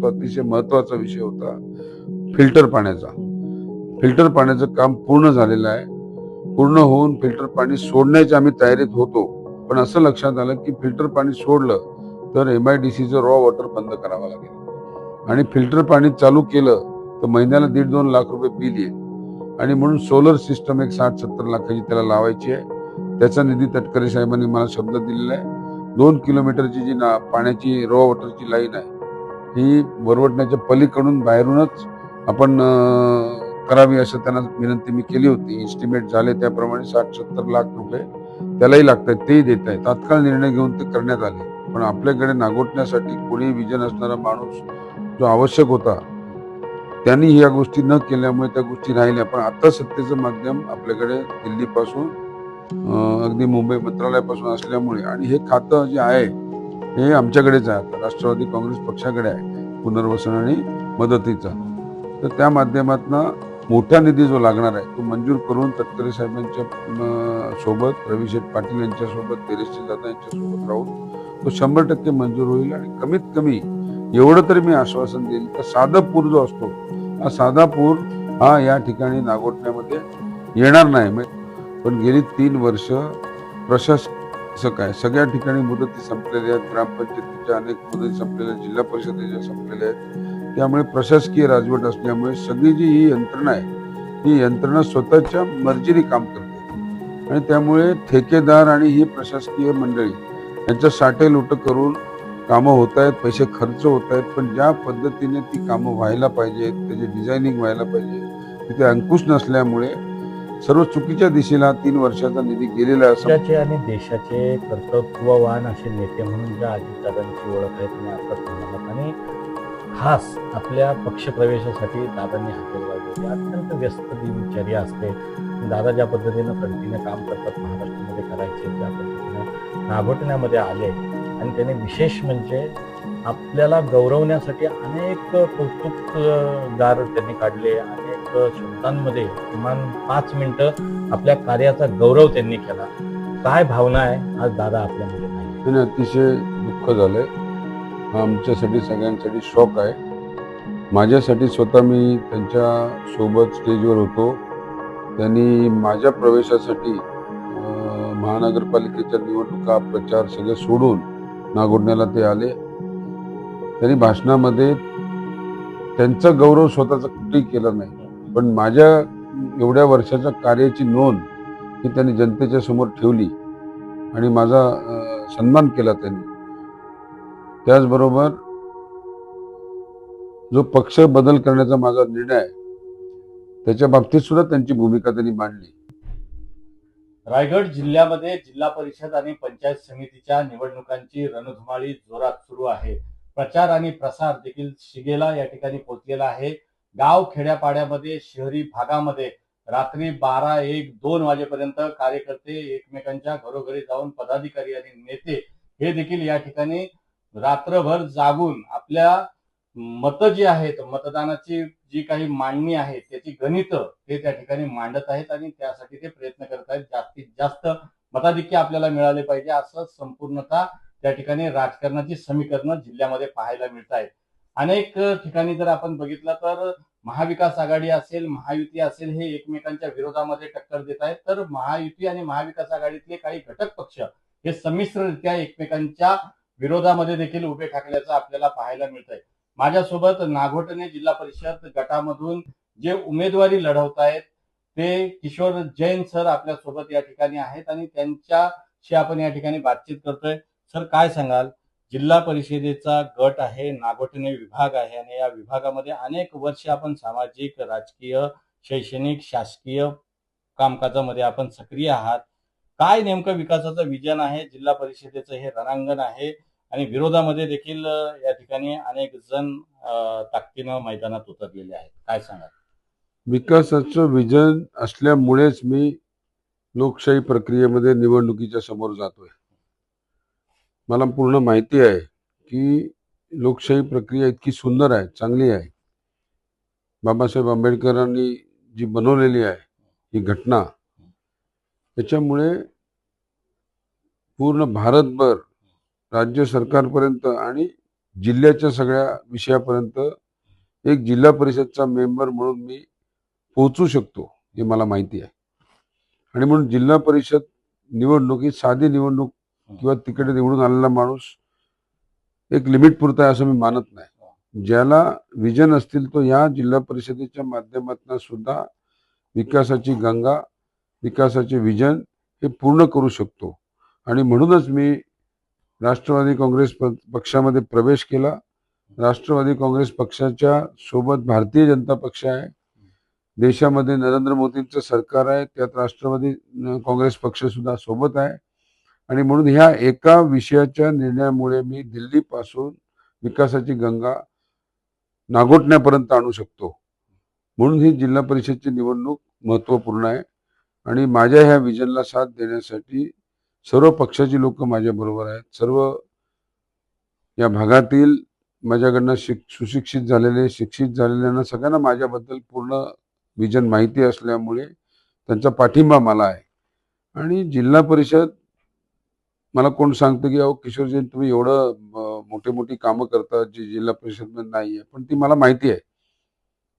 तो अतिशय महत्वाचा विषय होता फिल्टर पाण्याचा. फिल्टर पाण्याचं काम पूर्ण झालेलं आहे. पूर्ण होऊन फिल्टर पाणी सोडण्याची आम्ही तयारीत होतो, पण असं लक्षात आलं की फिल्टर पाणी सोडलं तर MIDCचं रॉ वॉटर बंद करावं लागेल आणि फिल्टर पाणी चालू केलं तर महिन्याला 1.5-2 लाख रुपये बिल येईल. आणि म्हणून सोलर सिस्टम एक 60-70 लाखाची त्याला लावायची आहे. त्याचा निधी तटकरे साहेबांनी मला शब्द दिलेला आहे. 2 किलोमीटरची जी पाण्याची रॉ वॉटरची लाईन आहे ही वरवटण्याच्या पलीकडून बाहेरूनच आपण करावी असं त्यांना विनंती मी केली होती. एस्टिमेट झाले त्याप्रमाणे 60-70 लाख रुपये त्यालाही लागतात, तेही देत आहे. तात्काळ निर्णय घेऊन ते करण्यात आले. पण आपल्याकडे नागोठण्यासाठी कोणी विजन असणारा माणूस जो आवश्यक होता त्यांनी या गोष्टी न केल्यामुळे त्या गोष्टी राहिल्या. पण आता सत्तेचं माध्यम आपल्याकडे दिल्लीपासून अगदी मुंबई मंत्रालयापासून असल्यामुळे आणि हे खातं जे आहे हे आमच्याकडेच आहे. आता राष्ट्रवादी काँग्रेस पक्षाकडे आहे पुनर्वसन आणि मदतीचा. तर त्या माध्यमातून मोठा निधी जो लागणार आहे तो मंजूर करून तटकरे साहेबांच्या सोबत, रविशेठ पाटील यांच्या सोबत, तेजस्वी दादा यांच्या सोबत राहून तो 100% मंजूर होईल. आणि कमीत कमी एवढं तरी मी आश्वासन देईल तर साधा पूर जो असतो हा साधा पूर हा या ठिकाणी नागोठण्यामध्ये येणार नाही. पण गेली 3 वर्ष प्रशासक आहे, सगळ्या ठिकाणी मुदती संपलेल्या आहेत. ग्रामपंचायतीच्या अनेक मुदती संपलेल्या, जिल्हा परिषदेच्या संपलेल्या आहेत. त्यामुळे प्रशासकीय राजवट असल्यामुळे सगळी जी ही यंत्रणा आहे ही यंत्रणा स्वतःच्या मर्जीने काम करते आणि त्यामुळे ठेकेदार आणि ही प्रशासकीय मंडळी यांच्या साठेलुट करून कामं होत आहेत, पैसे खर्च होत आहेत. पण ज्या पद्धतीने ती कामं व्हायला पाहिजेत, त्याचे डिझायनिंग व्हायला पाहिजे, तिथे अंकुश नसल्यामुळे सर्व चुकीच्या दिशेला 3 वर्षाचा निधी गेलेला आहे. राज्याचे आणि देशाचे कर्तृत्ववान असे नेते म्हणून ज्या अजितदादांची ओळख आहे तुम्ही आताच म्हणालात, आणि खास आपल्या पक्षप्रवेशासाठी दादांनी हजेरी लावली. अत्यंत व्यस्त दिनचर्या असते. दादा ज्या पद्धतीनं कंटिन्यू काम करतात महाराष्ट्रामध्ये करायचे, ज्या पद्धतीनं नागोठण्यामध्ये आले आणि त्याने विशेष म्हणजे आपल्याला गौरवण्यासाठी अनेक कौतुकगार त्यांनी काढले. अनेक शब्दांमध्ये किमान 5 मिनिटं आपल्या कार्याचा गौरव त्यांनी केला. काय भावना आहे आज दादा आपल्यामध्ये नाही? अतिशय दुःख झालंय. हा आमच्यासाठी सगळ्यांसाठी शॉक आहे. माझ्यासाठी स्वतः मी त्यांच्या सोबत स्टेजवर होतो. त्यांनी माझ्या प्रवेशासाठी महानगरपालिकेच्या निवडणुका, प्रचार सगळं सोडून नागोठण्याला ते आले. त्यांनी भाषणामध्ये त्यांचा गौरव स्वतःचा कुठेही केला नाही, पण माझ्या एवढ्या वर्षाच्या कार्याची नोंद ही त्यांनी जनतेच्या समोर ठेवली आणि माझा सन्मान केला त्यांनी. त्याचबरोबर जो पक्ष बदल करण्याचा माझा निर्णय आहे त्याच्या बाबतीत सुद्धा त्यांची भूमिका त्यांनी मांडली. रायगड जिल्ह्यामध्ये जिल्हा परिषद आणि पंचायत समितीच्या निवडणुकांची रणधुमाळी जोरात सुरू आहे. प्रचार आणि प्रसार देखील शिगेला या ठिकाणी पोहोचलेला आहे. गाव खेड्यापाड्यामध्ये, शहरी भागामध्ये रात्री 12, 1, 2 वाजेपर्यंत कार्यकर्ते एकमेकांच्या घरोघरी जाऊन पदाधिकारी आणि नेते हे देखील या ठिकाणी रात्रभर जागून आपल्या मतं जी आहेत, मतदानाची जी काही मांडणी आहे त्याची गणित ते त्या ठिकाणी मांडत आहेत आणि त्यासाठी ते प्रयत्न करत आहेत. जास्तीत जास्त मताधिक्य आपल्याला मिळाले पाहिजे असं संपूर्णतः त्या ठिकाणी राजकारणाची समीकरणं जिल्ह्यामध्ये पाहायला मिळत आहेत. अनेक ठिकाणी जर आपण बघितलं तर महाविकास आघाडी असेल, महायुती असेल, हे एकमेकांच्या विरोधामध्ये टक्कर देत आहेत. तर महायुती आणि महाविकास आघाडीतले काही घटक पक्ष हे संमिश्ररित्या एकमेकांच्या विरोधामध्ये देखील उभे ठाकल्याचं आपल्याला पाहायला मिळत आहे. माझ्यासोबत नागोठणे जिल्हा परिषद गटामधून जे उमेदवारी लढवत आहेत ते किशोर जैन सर आपल्या सोबत या ठिकाणी आहेत आणि त्यांच्याशी आपण या ठिकाणी बातचीत करतोय. सर, काय सांगाल? जिल्हा परिषदेचा गट आहे, नागोठणे विभाग आहे आणि या विभागामध्ये अनेक वर्ष आपण सामाजिक, राजकीय, शैक्षणिक, शासकीय कामकाजामध्ये आपण सक्रिय आहात. काय नेमकं विकासाचं विजन आहे? जिल्हा परिषदेचं हे रणांगण आहे आणि विरोधामध्ये देखील या ठिकाणी अनेक जण ताकदीनं मैदानात उतरलेले आहेत. काय सांगाल? विकासाचं विजन असल्यामुळेच मी लोकशाही प्रक्रियेमध्ये निवडणुकीच्या समोर जातोय. मला पूर्ण माहिती आहे की लोकशाही प्रक्रिया इतकी सुंदर आहे, चांगली आहे. बाबासाहेब आंबेडकरांनी जी बनवलेली आहे ही घटना, त्याच्यामुळे पूर्ण भारतभर राज्य सरकारपर्यंत आणि जिल्ह्याच्या सगळ्या विषयापर्यंत एक जिल्हा परिषदचा मेंबर म्हणून मी पोहोचू शकतो हे मला माहिती आहे. आणि म्हणून जिल्हा परिषद निवडणूक ही साधी निवडणूक किंवा तिकडे निवडून आलेला माणूस एक लिमिट पुरता आहे असं मी मानत नाही. ज्याला विजन असतील तो या जिल्हा परिषदेच्या माध्यमातून सुद्धा विकासाची गंगा, विकासाचे विजन हे पूर्ण करू शकतो. आणि म्हणूनच मी राष्ट्रवादी काँग्रेस पक्षामध्ये प्रवेश केला. राष्ट्रवादी काँग्रेस पक्षाच्या सोबत भारतीय जनता पक्ष आहे. देशामध्ये नरेंद्र मोदींचं सरकार आहे, त्यात राष्ट्रवादी काँग्रेस पक्ष सुद्धा सोबत आहे. आणि म्हणून ह्या एका विषयाच्या निर्णयामुळे मी दिल्लीपासून विकासाची गंगा नागोठण्यापर्यंत आणू शकतो. म्हणून ही जिल्हा परिषदची निवडणूक महत्त्वपूर्ण आहे. आणि माझ्या ह्या विजनला साथ देण्यासाठी सर्व पक्षाची लोक माझ्या बरोबर आहेत. सर्व या भागातील माझ्याकडनं सुशिक्षित झालेले, शिक्षित झालेल्यांना सगळ्यांना माझ्याबद्दल पूर्ण विजन माहिती असल्यामुळे त्यांचा पाठिंबा मला आहे. आणि जिल्हा परिषद मला कोण सांगतं की अहो किशोरजी तुम्ही एवढं मोठी कामं करता जी जिल्हा परिषदमध्ये नाही आहे, पण ती मला माहिती आहे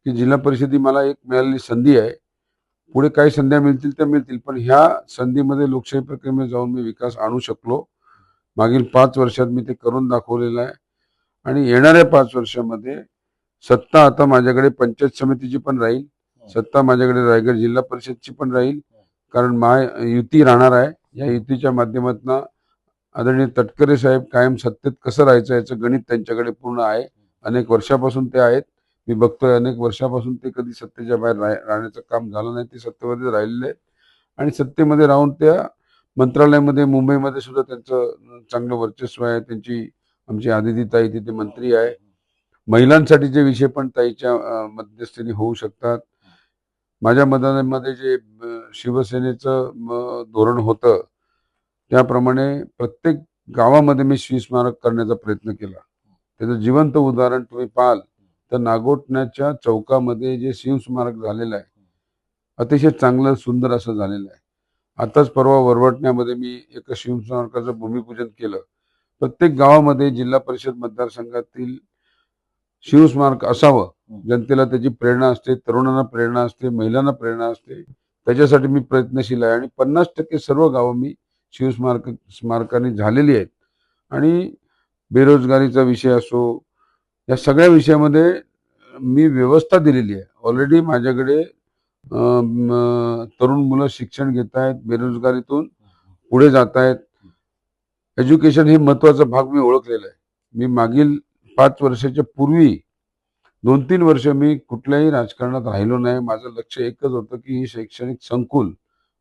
की जिल्हा परिषद ही मला एक मिळालेली संधी आहे. पुढे काही संध्या मिळतील त्या मिळतील, पण ह्या संधीमध्ये लोकशाही प्रक्रियेमध्ये जाऊन मी विकास आणू शकलो. मागील 5 वर्षात मी ते करून दाखवलेलं आहे. आणि येणाऱ्या 5 वर्षामध्ये सत्ता आता माझ्याकडे पंचायत समितीची पण राहील, सत्ता माझ्याकडे रायगड जिल्हा परिषदची पण राहील. कारण युती राहणार आहे. या युतीच्या माध्यमातून आदरणीय तटकरे साहेब कायम सत्तेत कसं राहायचं याचं गणित त्यांच्याकडे पूर्ण आहे. अनेक वर्षापासून ते आहेत. मी बघतोय अनेक वर्षापासून ते कधी सत्तेच्या बाहेर राहण्याचं काम झालं नाही. ते सत्तेमध्ये राहिलेले आहेत. आणि सत्तेमध्ये राहून त्या मंत्रालयामध्ये मुंबईमध्ये सुद्धा त्यांचं चांगलं वर्चस्व आहे. त्यांची आमची आदिती ताई तिथे मंत्री आहे. महिलांसाठीचे विषय पण ताईच्या मध्यस्थीने होऊ शकतात. माझ्या मतदानामध्ये जे शिवसेनेचं धोरण होतं त्याप्रमाणे प्रत्येक गावामध्ये मी शिवस्मारक करण्याचा प्रयत्न केला. त्याचं जिवंत उदाहरण तुम्ही पाहाल तर नागोठण्याच्या चौकामध्ये जे शिवस्मारक झालेलं आहे अतिशय चांगलं सुंदर असं झालेलं आहे. आताच परवा वरवटण्यामध्ये मी एका शिवस्मारकाचं भूमिपूजन केलं. प्रत्येक गावामध्ये जिल्हा परिषद मतदारसंघातील शिवस्मारक असावं. जनतेला त्याची प्रेरणा असते, तरुणांना प्रेरणा असते, महिलांना प्रेरणा असते. त्याच्यासाठी मी प्रयत्नशील आहे. आणि 50% सर्व गावं मी स्मारकाने झालेली आहेत. आणि बेरोजगारीचा विषय असो या सगळ्या विषयामध्ये मी व्यवस्था दिलेली आहे. ऑलरेडी माझ्याकडे तरुण मुलं शिक्षण घेत आहेत, बेरोजगारीतून पुढे जात आहेत. एज्युकेशन हे महत्वाचा भाग मी ओळखलेला आहे. मी मागील 5 वर्षाच्या पूर्वी 2-3 वर्ष मी कुठल्याही राजकारणात राहिलो नाही. माझं लक्ष एकच होतं की ही शैक्षणिक संकुल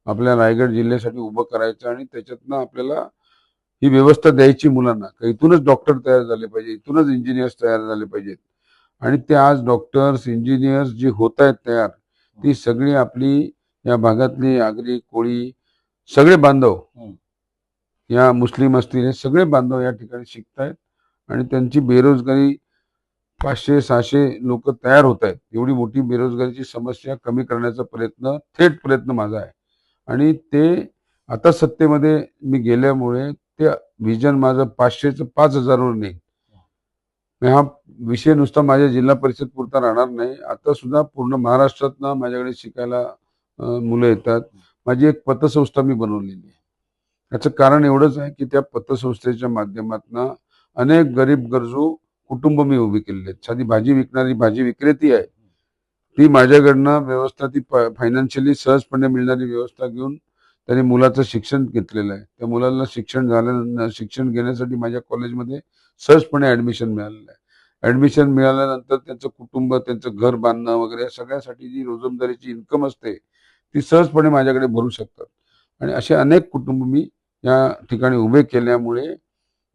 आपल्या रायगड जिल्ह्यासाठी उभं करायचं आणि त्याच्यातनं आपल्याला ही व्यवस्था द्यायची मुलांना. इथूनच डॉक्टर तयार झाले पाहिजे, इथूनच इंजिनियर्स तयार झाले पाहिजेत. आणि ते आज डॉक्टर्स इंजिनियर्स जी होत आहेत तयार ती सगळी आपली या भागातली आगरी कोळी सगळे बांधव, या मुस्लिम असतील हे सगळे बांधव या ठिकाणी शिकतायत. आणि त्यांची बेरोजगारी 500-600 लोक तयार होत आहेत. एवढी मोठी बेरोजगारीची समस्या कमी करण्याचा थेट प्रयत्न माझा आहे. आणि ते आता सत्तेमध्ये मी गेल्यामुळे ते विजन माझं 500चं 5000वर नाही. हा विषय नुसता माझ्या जिल्हा परिषद पुरता राहणार नाही. आता सुद्धा पूर्ण महाराष्ट्रातनं माझ्याकडे शिकायला मुलं येतात. माझी एक पतसंस्था मी बनवलेली आहे. याचं कारण एवढंच आहे की त्या पतसंस्थेच्या माध्यमातून अनेक गरीब गरजू कुटुंब मी उभी केलेली आहेत. साधी भाजी विकणारी भाजी विक्रेती आहे ती माझ्याकडनं व्यवस्था ती फायनान्शियली सहजपणे मिळणारी व्यवस्था घेऊन त्याने मुलाचं शिक्षण घेतलेलं आहे. त्या मुलाला शिक्षण घेण्यासाठी माझ्या कॉलेजमध्ये सहजपणे ऍडमिशन मिळालेलं आहे. ऍडमिशन मिळाल्यानंतर त्यांचं कुटुंब, त्यांचं घर बांधणं वगैरे सगळ्यासाठी जी रोजंदारीची इन्कम असते ती सहजपणे माझ्याकडे भरू शकतात. आणि असे अनेक कुटुंब मी या ठिकाणी उभे केल्यामुळे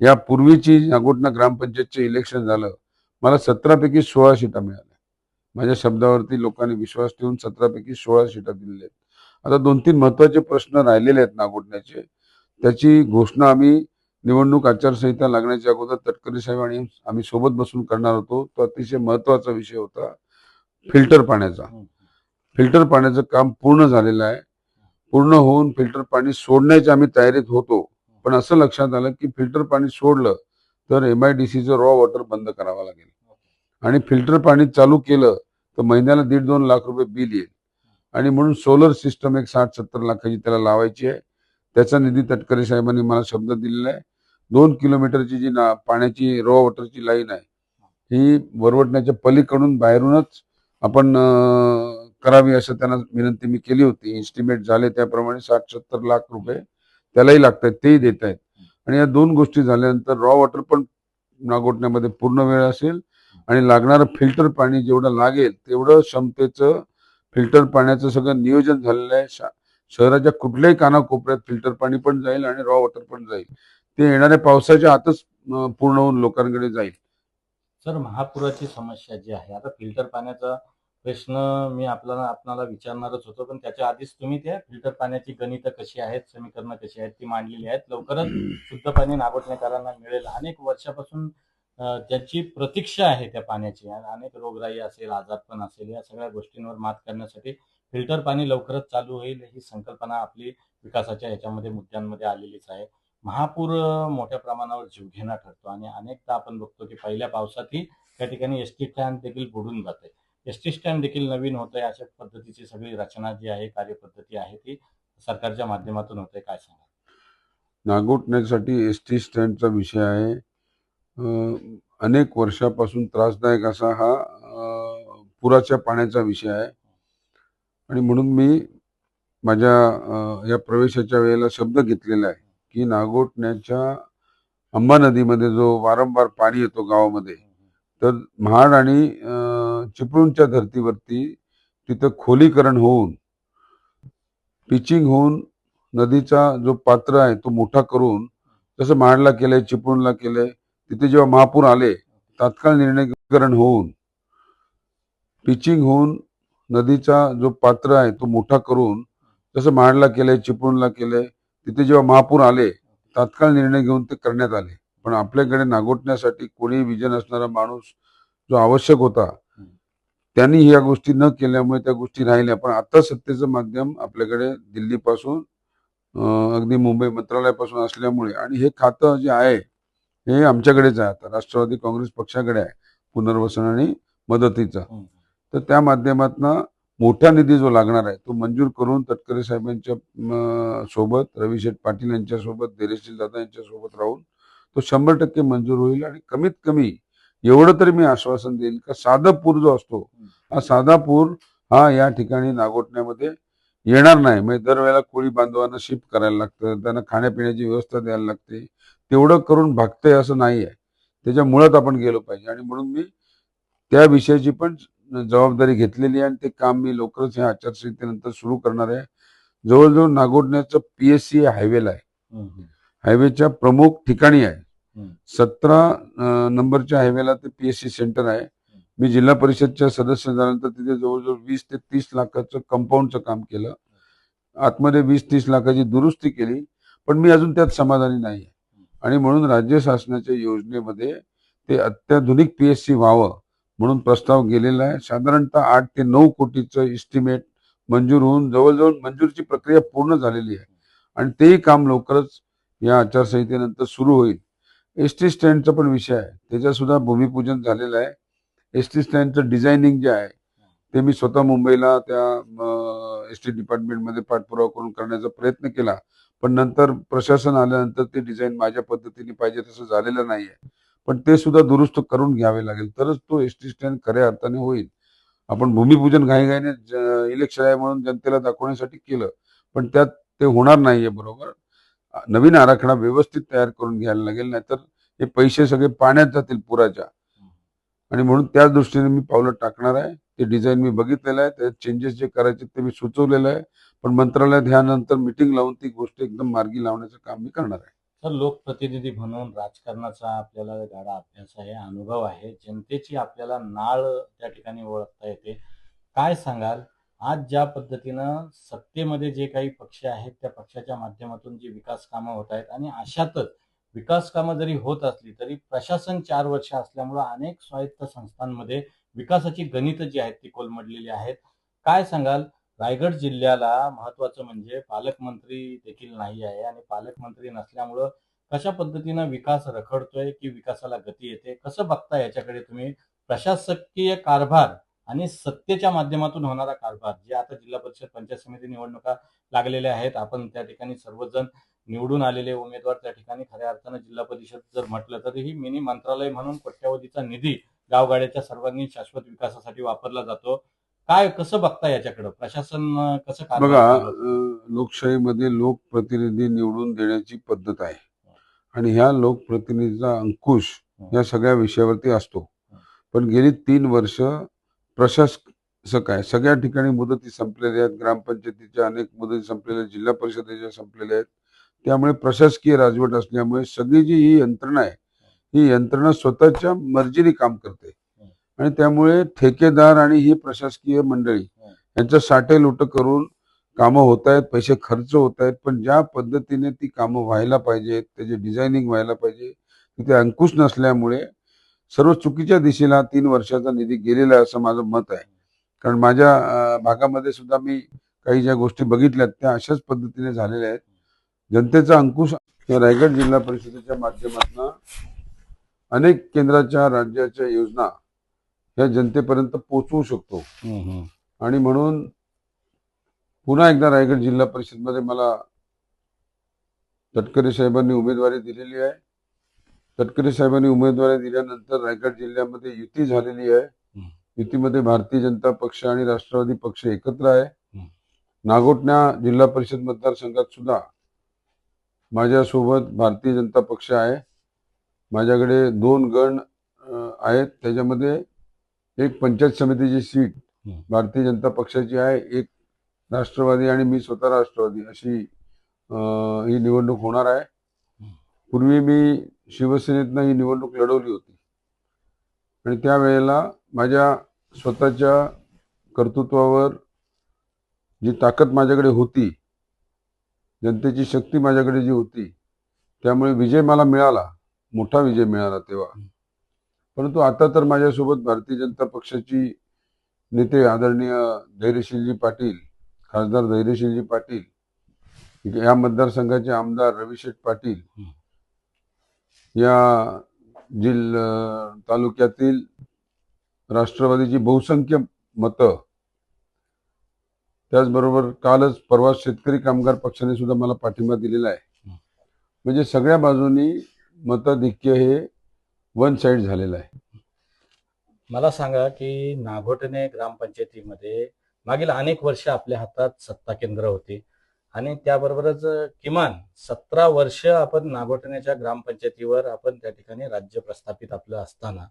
या पूर्वीची नागोठणा ग्रामपंचायतचे इलेक्शन झालं, मला 17पैकी 16 सीटा मिळाल्या. माझ्या शब्दावरती लोकांनी विश्वास ठेवून 17पैकी 16 सीटा दिलेल्या आहेत. आता 2-3 महत्वाचे प्रश्न राहिलेले आहेत नागोठण्याचे. त्याची घोषणा आम्ही निवडणूक आचारसंहिता लागण्याच्या अगोदर तटकरे साहेब आणि आम्ही सोबत बसून करणार होतो. तो अतिशय महत्वाचा विषय होता फिल्टर पाण्याचा. फिल्टर पाण्याचं काम पूर्ण झालेलं आहे. पूर्ण होऊन फिल्टर पाणी सोडण्याची आम्ही तयारीत होतो. पण असं लक्षात आलं की फिल्टर पाणी सोडलं तर MIDCचं रॉ वॉटर बंद करावं लागेल आणि फिल्टर पाणी चालू केलं तर महिन्याला 1.5-2 लाख रुपये बिल येईल. आणि म्हणून सोलर सिस्टम एक 60-70 लाखाची त्याला लावायची आहे. त्याचा निधी तटकरे साहेबांनी मला शब्द दिलेला आहे. 2 किलोमीटरची जी पाण्याची रॉ वॉटरची लाईन आहे ही वरवटण्याच्या पलीकडून बाहेरूनच आपण करावी असं त्यांना विनंती मी केली होती. एस्टिमेट झाले त्याप्रमाणे 60-70 लाख रुपये त्यालाही लागतात, तेही देत आहेत. आणि या 2 गोष्टी झाल्यानंतर रॉ वॉटर पण नागोठण्यामध्ये पूर्ण वेळ असेल आणि लागणारं फिल्टर पाणी जेवढं लागेल तेवढं क्षमतेचं फिल्टर पाण्याचं सगळं नियोजन झालेलं आहे. शहराच्या कुठल्याही कानाकोपऱ्यात फिल्टर पाणी पण जाईल आणि रॉ वॉटर पण जाईल. ते येणाऱ्या पावसाच्या आतच पूर्ण होऊन लोकांकडे जाईल. सर, महापुराची समस्या जी आहे, आता फिल्टर पाण्याचा प्रश्न मी आपल्याला विचारणारच होतो, पण त्याच्या आधीच तुम्ही त्या फिल्टर पाण्याची गणितं कशी आहेत, समीकरणं कशी आहेत ती मांडलेली आहेत. लवकरच शुद्ध पाणी नागोठणेकरांना मिळेल. अनेक वर्षापासून त्याची प्रतीक्षा आहे त्या पाण्याची. अनेक रोगराई असेल, आजारपण असेल, या सगळ्या गोष्टींवर मात करण्यासाठी फिल्टर पाणी लवकरच चालू होईल ही संकल्पना आपली विकासाच्या ह्याच्यामध्ये मुद्द्यांमध्ये आलेलीच आहे. महापूर मोठ्या प्रमाणावर जीवघेणा ठरतो आणि अनेकदा आपण बघतो की पहिल्या पावसातही त्या ठिकाणी एसटी स्टँड देखील बुडून जाते. एसटी स्टँड देखील नवीन होतंय. अशा पद्धतीची सगळी रचना जी आहे, कार्यपद्धती आहे ती सरकारच्या माध्यमातून होते. काय सांगा? नागोठण्यासाठी एसटी स्टँडचा विषय आहे. अनेक वर्षापासून त्रासदायक असा हा पुराच्या पाण्याचा विषय आहे आणि म्हणून मी माझ्या या प्रवेशाच्या वेळेला शब्द घेतलेला आहे की नागोठण्याच्या अंबा नदीमध्ये जो वारंवार पाणी येतो गावामध्ये, तर महाड आणि चिपळूणच्या धर्तीवरती तिथं खोलीकरण होऊन पिचिंग होऊन नदीचा जो पात्र आहे तो मोठा करून, जसं महाडला केलंय, चिपळूणला केलंय, तिथे जेव्हा महापूर आले तात्काळ निर्णयकरण होऊन पिचिंग होऊन नदीचा जो पात्र आहे तो मोठा करून, जसं महाडला केलंय, चिपळूणला केलंय, तिथे जेव्हा महापूर आले तात्काळ निर्णय घेऊन ते करण्यात आले. पण आपल्याकडे नागोठण्यासाठी कोणी विजन असणारा माणूस जो आवश्यक होता त्यांनी ह्या गोष्टी न केल्यामुळे त्या गोष्टी राहिल्या. पण आता सत्तेचं माध्यम आपल्याकडे दिल्लीपासून अगदी मुंबई मंत्रालयापासून असल्यामुळे आणि हे खातं जे आहे हे आमच्याकडेच आहे. आता राष्ट्रवादी काँग्रेस पक्षाकडे आहे पुनर्वसन आणि मदतीचा. तर त्या माध्यमातून मोठा निधी जो लागणार आहे तो मंजूर करून तटकरे साहेबांच्या सोबत, रविशेठ पाटील यांच्या सोबत, धैर्यशील दादा यांच्या सोबत राहून तो 100% मंजूर होईल. आणि कमीत कमी एवढं तरी मी आश्वासन देईल का साधा पूर जो असतो, हा साधा पूर हा या ठिकाणी नागोठण्यामध्ये येणार नाही. म्हणजे दरवेळेला कोळी बांधवांना शिफ्ट करायला लागतं, त्यांना खाण्यापिण्याची व्यवस्था द्यायला लागते. तेवढं करून भागतंय असं नाही आहे. त्याच्या मुळात आपण गेलो पाहिजे आणि म्हणून मी त्या विषयाची पण जबाबदारी घेतलेली आहे आणि ते काम मी लवकरच या आचारसंहितेनंतर सुरू करणार आहे. जवळजवळ नागोठण्याचं PSC हायवेला आहे, हायवेच्या प्रमुख ठिकाणी आहे. 17 नंबरच्या हायवेला ते PSC सेंटर आहे. मी जिल्हा परिषदच्या सदस्य झाल्यानंतर तिथे जवळजवळ 20 ते 30 लाखाचं कंपाऊंडचं काम केलं. आतमध्ये 20-30 लाखाची दुरुस्ती केली. पण मी अजून त्यात समाधानी नाही आहे आणि म्हणून राज्य शासनाच्या योजनेमध्ये ते अत्याधुनिक PSC व्हावं म्हणून प्रस्ताव गेलेला आहे. साधारणतः 8 ते 9 कोटीचं इस्टिमेट मंजूर होऊन जवळजवळ मंजुरीची प्रक्रिया पूर्ण झालेली आहे आणि तेही काम लवकरच या आचारसंहितेनंतर सुरू होईल. एसटी स्टँडचा पण विषय आहे, त्याच्या सुद्धा भूमिपूजन झालेलं आहे. एसटी स्टँडचं डिझायनिंग जे आहे ते मी स्वतः मुंबईला त्या एसटी डिपार्टमेंटमध्ये पाठपुरावा करून करण्याचा प्रयत्न केला. पण नंतर प्रशासन आल्यानंतर ते डिझाईन माझ्या पद्धतीने पाहिजे तसं झालेलं नाहीये. पण ते सुद्धा दुरुस्त करून घ्यावे लागेल तरच तो एसटी स्टँड खऱ्या अर्थाने होईल. आपण भूमिपूजन घाईघाईने इलेक्शन आहे म्हणून जनतेला दाखवण्यासाठी केलं, पण त्यात ते होणार नाहीये. बरोबर नवीन आराखडा व्यवस्थित तयार करून घ्यायला लागेल, नाहीतर हे पैसे सगळे पाण्यात जातील पुराच्या. आणि म्हणून त्या दृष्टीने मी पावलं टाकणार आहे. ते डिझाईन मी बघितलेलं आहे, त्यात चेंजेस जे करायचे ते मी सुचवलेलं आहे. पण मंत्रालयात ह्यानंतर मीटिंग लावून ती गोष्ट एकदम मार्गी लावण्याचं काम मी करणार आहे. तर लोकप्रतिनिधी म्हणून राजकारणाचा आपल्याला गाढा अभ्यास आहे, अनुभव आहे. जनतेची आपल्याला नाळ त्या ठिकाणी ओळखता येते. काय सांगाल, आज ज्या पद्धतीनं सत्तेमध्ये जे काही पक्ष आहेत त्या पक्षाच्या माध्यमातून जी विकास कामं होत आहेत आणि अशातच विकास कामं जरी होत असली तरी प्रशासन 4 वर्ष असल्यामुळं अनेक स्वायत्त संस्थांमध्ये विकासाची गणितं जी आहेत ती कोलमडलेली आहेत. काय सांगाल, रायगड जिल्ह्याला महत्वाचं म्हणजे पालकमंत्री देखील नाही आहे आणि पालकमंत्री नसल्यामुळं कशा पद्धतीनं विकास रखडतोय की विकासाला गती येते, कसं बघता याच्याकडे तुम्ही? प्रशासकीय कारभार आणि सत्तेच्या माध्यमातून होणारा कारभार, जे आता जिल्हा परिषद पंचायत समिती निवडणुका लागलेल्या आहेत, आपण त्या ठिकाणी सर्वजण निवडून आलेले उमेदवार त्या ठिकाणी खऱ्या अर्थानं जिल्हा परिषद जर म्हटलं तर ही मिनी मंत्रालय म्हणून कोट्यावधीचा निधी गावगाड्याच्या सर्वांनी शाश्वत विकासासाठी वापरला जातो. काय कसं बघता याच्याकडं? प्रशासन कसं कारभार बघा, चालवतं? लोकशाहीमध्ये लोकप्रतिनिधी निवडून देण्याची पद्धत आहे आणि ह्या लोकप्रतिनिधीचा अंकुश या सगळ्या विषयावरती असतो. पण गेली 3 वर्ष प्रशासक आहे, सगळ्या ठिकाणी मुदती संपलेल्या आहेत, ग्रामपंचायतीच्या अनेक मुदती संपलेल्या आहेत, जिल्हा परिषदेच्या संपलेल्या आहेत. त्यामुळे प्रशासकीय राजवट असल्यामुळे सगळी जी ही यंत्रणा आहे, ही यंत्रणा स्वतःच्या मर्जीने काम करते आणि त्यामुळे ठेकेदार आणि ही प्रशासकीय मंडळी यांचं साठेलोट करून कामं होत आहेत, पैसे खर्च होत आहेत, पण ज्या पद्धतीने ती कामं व्हायला पाहिजेत, त्याचे डिझायनिंग व्हायला पाहिजे, तिथे अंकुश नसल्यामुळे सर्व चुकीच्या दिशेला 3 वर्षाचा निधी गेलेला आहे असं माझं मत आहे. कारण माझ्या भागामध्ये सुद्धा मी काही ज्या गोष्टी बघितल्यात त्या अशाच पद्धतीने झालेल्या आहेत. जनतेचा अंकुश या रायगड जिल्हा परिषदेच्या माध्यमातून अनेक केंद्राच्या राज्याच्या योजना या जनतेपर्यंत पोहोचवू शकतो आणि म्हणून पुन्हा एकदा रायगड जिल्हा परिषदमध्ये मला तटकरे साहेबांनी उमेदवारी दिलेली आहे. तटकरे साहेबांनी उमेदवारी दिल्यानंतर रायगड जिल्ह्यामध्ये युती झालेली आहे. युतीमध्ये भारतीय जनता पक्ष आणि राष्ट्रवादी पक्ष एकत्र आहे. नागोठण्या जिल्हा परिषद मतदारसंघात सुद्धा माझ्यासोबत भारतीय जनता पक्ष आहे. माझ्याकडे 2 गण आहेत, त्याच्यामध्ये एक पंचायत समितीची सीट भारतीय जनता पक्षाची आहे, एक राष्ट्रवादी आणि मी स्वतः राष्ट्रवादी अशी ही निवडणूक होणार आहे. पूर्वी मी शिवसेनेतनं ही निवडणूक लढवली होती आणि त्यावेळेला माझ्या स्वतःच्या कर्तृत्वावर जी ताकद माझ्याकडे होती, जनतेची शक्ती माझ्याकडे जी होती, त्यामुळे विजय मला मिळाला, मोठा विजय मिळाला तेव्हा. परंतु आता तर माझ्यासोबत भारतीय जनता पक्षाची नेते आदरणीय धैर्यशीलजी पाटील, खासदार धैर्यशीलजी पाटील, या मतदारसंघाचे आमदार रविशेठ पाटील, या तालुक्यातील राष्ट्रवादीची बहुसंख्य मतं, त्याचबरोबर कालच परवा शेतकरी कामगार पक्षाने सुद्धा मला पाठिंबा दिलेला आहे. म्हणजे सगळ्या बाजूनी मताधिक्य हे वन साइड झालेलं आहे. मला सांगा की नागोठणे ग्रामपंचायतीमध्ये मागील अनेक वर्ष आपल्या हातात सत्ता केंद्र होती आणि त्याबरोबरच किमान 17 वर्ष आपण नागोठण्याच्या ग्रामपंचायतीवर आपण त्या ठिकाणी राज्य प्रस्थापित आपलं असताना